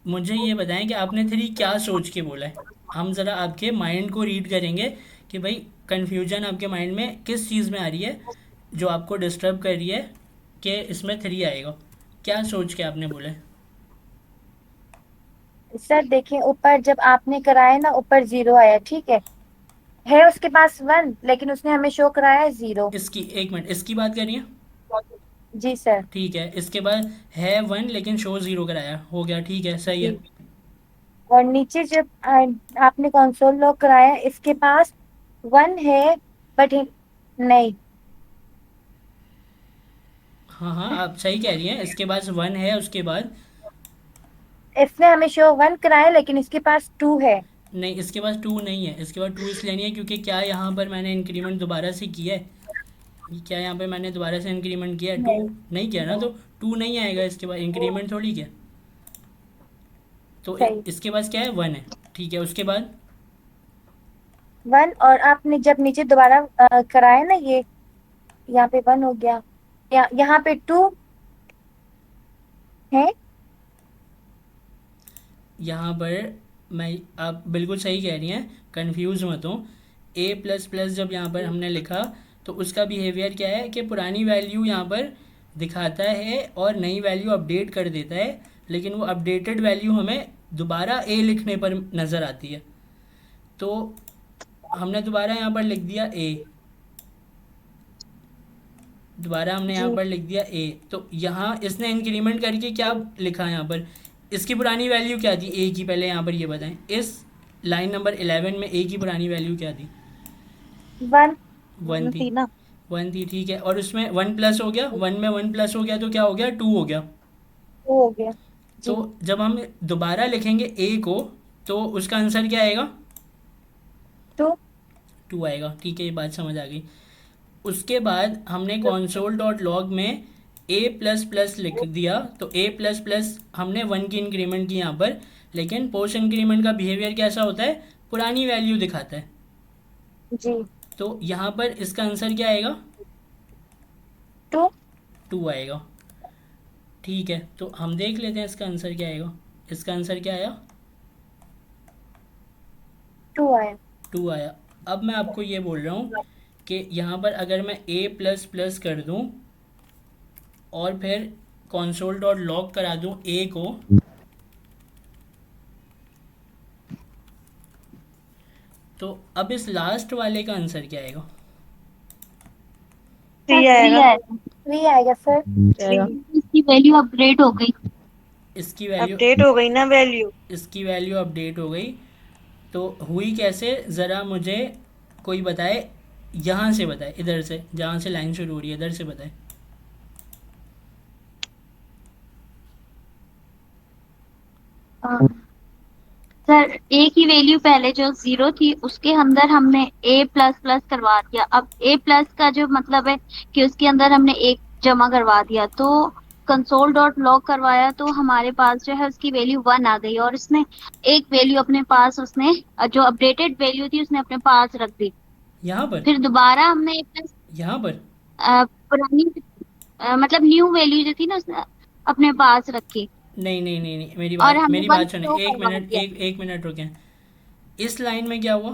मुझे ये बताएं कि आपने थ्री क्या सोच के बोला है। हम ज़रा आपके माइंड को रीड करेंगे कि भाई कन्फ्यूजन आपके माइंड में किस चीज़ में आ रही है जो आपको डिस्टर्ब कर रही है कि इसमें थ्री आएगा। क्या सोच के आपने बोला है? सर देखिए, ऊपर जब आपने कराया ना, ऊपर 0 आया, ठीक है उसके पास 1, लेकिन उसने हमें शो कराया है 0। इसकी एक मिनट, इसकी बात करिए। जी सर। ठीक है, इसके बाद है वन लेकिन शो ज़ीरो कराया, हो गया, ठीक है, सही है। जी। और नीचे जब आपने कंसोल लॉग कराया, इसके पास 1 है बट नहीं। हाँ हाँ, आप सही कह रही हैं, इसके पास वन है, उसके बाद इसने हमें शो 1 कराया, लेकिन इसके पास 2 है। नहीं, इसके पास टू नहीं है। इसके बाद टू इसलिए नहीं है क्योंकि क्या यहाँ पर मैंने इंक्रीमेंट दोबारा से किया है, क्या यहाँ पे मैंने दोबारा से इंक्रीमेंट किया है? टू नहीं। नहीं किया ना, तो टू नहीं आएगा इसके बाद, इंक्रीमेंट थोड़ी किया। तो सही। इसके पास क्या है, वन है, ठीक है। उसके बाद 1, और आपने जब नीचे दोबारा कराया ना, ये यहाँ पे 1 हो गया, यहाँ पे 2 है। यहाँ पर मैं, आप बिल्कुल सही कह रही हैं, कंफ्यूज मत हो। ए प्लस प्लस जब यहाँ पर हमने लिखा तो उसका बिहेवियर क्या है कि पुरानी वैल्यू यहाँ पर दिखाता है और नई वैल्यू अपडेट कर देता है, लेकिन वो अपडेटेड वैल्यू हमें दोबारा ए लिखने पर नज़र आती है। तो हमने दोबारा यहाँ पर लिख दिया ए, दोबारा हमने यहाँ जी। पर लिख दिया ए। तो यहाँ इसने इंक्रीमेंट करके क्या लिखा है यहाँ पर, इसकी पुरानी वैल्यू क्या थी ए की, पहले यहाँ पर ये बताएं। इस लाइन नंबर 11 में ए की पुरानी वैल्यू क्या थी? 1। वन थी, थी ना। वन थी, ठीक है। और उसमें वन प्लस हो गया, वन में वन प्लस हो गया तो क्या हो गया, टू हो गया। 2 हो गया। तो जी। जब हम दोबारा लिखेंगे ए को तो उसका आंसर क्या आएगा? 2। टू आएगा, ठीक है, ये बात समझ आ गई। उसके बाद हमने console डॉट लॉग में ए प्लस प्लस लिख दिया, तो ए प्लस प्लस हमने वन की इंक्रीमेंट की यहाँ पर, लेकिन पोस्ट इंक्रीमेंट का बिहेवियर कैसा होता है, पुरानी वैल्यू दिखाता है। जी। तो यहाँ पर इसका आंसर क्या आएगा? 2। टू आएगा, ठीक है। तो हम देख लेते हैं इसका आंसर क्या आएगा। इसका आंसर क्या आया? 2 आया। टू आया। अब मैं आपको ये बोल रहा हूँ कि यहाँ पर अगर मैं ए प्लस प्लस कर दूँ और फिर console डॉट लॉग करा दूँ ए को, तो अब इस लास्ट वाले का आंसर क्या आएगा? 3 आएगा। 3 आएगा सर। जाएगा। इसकी वैल्यू अपग्रेड हो गई। इसकी वैल्यू अपडेट हो गई ना वैल्यू। इसकी वैल्यू अपडेट हो गई। तो हुई कैसे, ज़रा मुझे कोई बताए, यहाँ से बताए, इधर से जहाँ से लाइन शुरू हो रही है इधर से बताए। सर ए की वैल्यू पहले जो 0 थी उसके अंदर हमने ए प्लस प्लस करवा दिया। अब ए प्लस का जो मतलब है कि उसके अंदर हमने एक जमा करवा दिया, तो कंसोल डॉट लॉग करवाया तो हमारे पास जो है उसकी वैल्यू 1 आ गई, और इसने एक वैल्यू अपने पास, उसने जो अपडेटेड वैल्यू थी उसने अपने पास रख दी। यहाँ पर फिर दोबारा हमने ए प्लस यहाँ पर पुरानी मतलब न्यू वैल्यू जो थी ना उसने अपने पास रखी, नहीं नहीं नहीं नहीं, मेरी और बात हमने मेरी 1 बात सुने, शो एक करवा मिनट, दिया। एक मिनट रुकें। इस लाइन में क्या हुआ?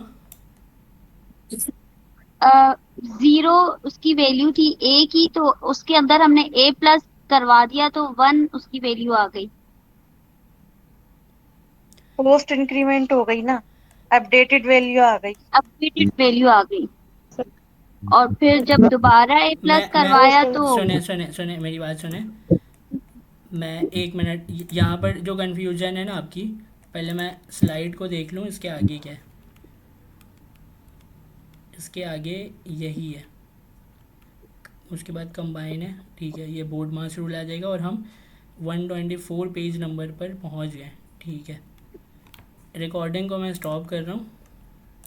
0 उसकी वैल्यू थी ए की, तो उसके अंदर हमने ए प्लस करवा दिया तो 1 उसकी वैल्यू आ गई। पोस्ट इंक्रीमेंट हो गई ना, अपडेटेड वैल्यू आ गई। अपडेटेड वैल्यू आ गई, और फिर जब दोबारा ए प्लस करवाया तो सुने मेरी बात सुने। मैं एक मिनट, यहाँ पर जो कन्फ्यूजन है ना आपकी, पहले मैं स्लाइड को देख लूँ, इसके आगे क्या है। इसके आगे यही है, उसके बाद कंबाइन है, ठीक है। ये बोर्ड मास रूल आ जाएगा और हम 124 पेज नंबर पर पहुँच गए, ठीक है। रिकॉर्डिंग को मैं स्टॉप कर रहा हूँ।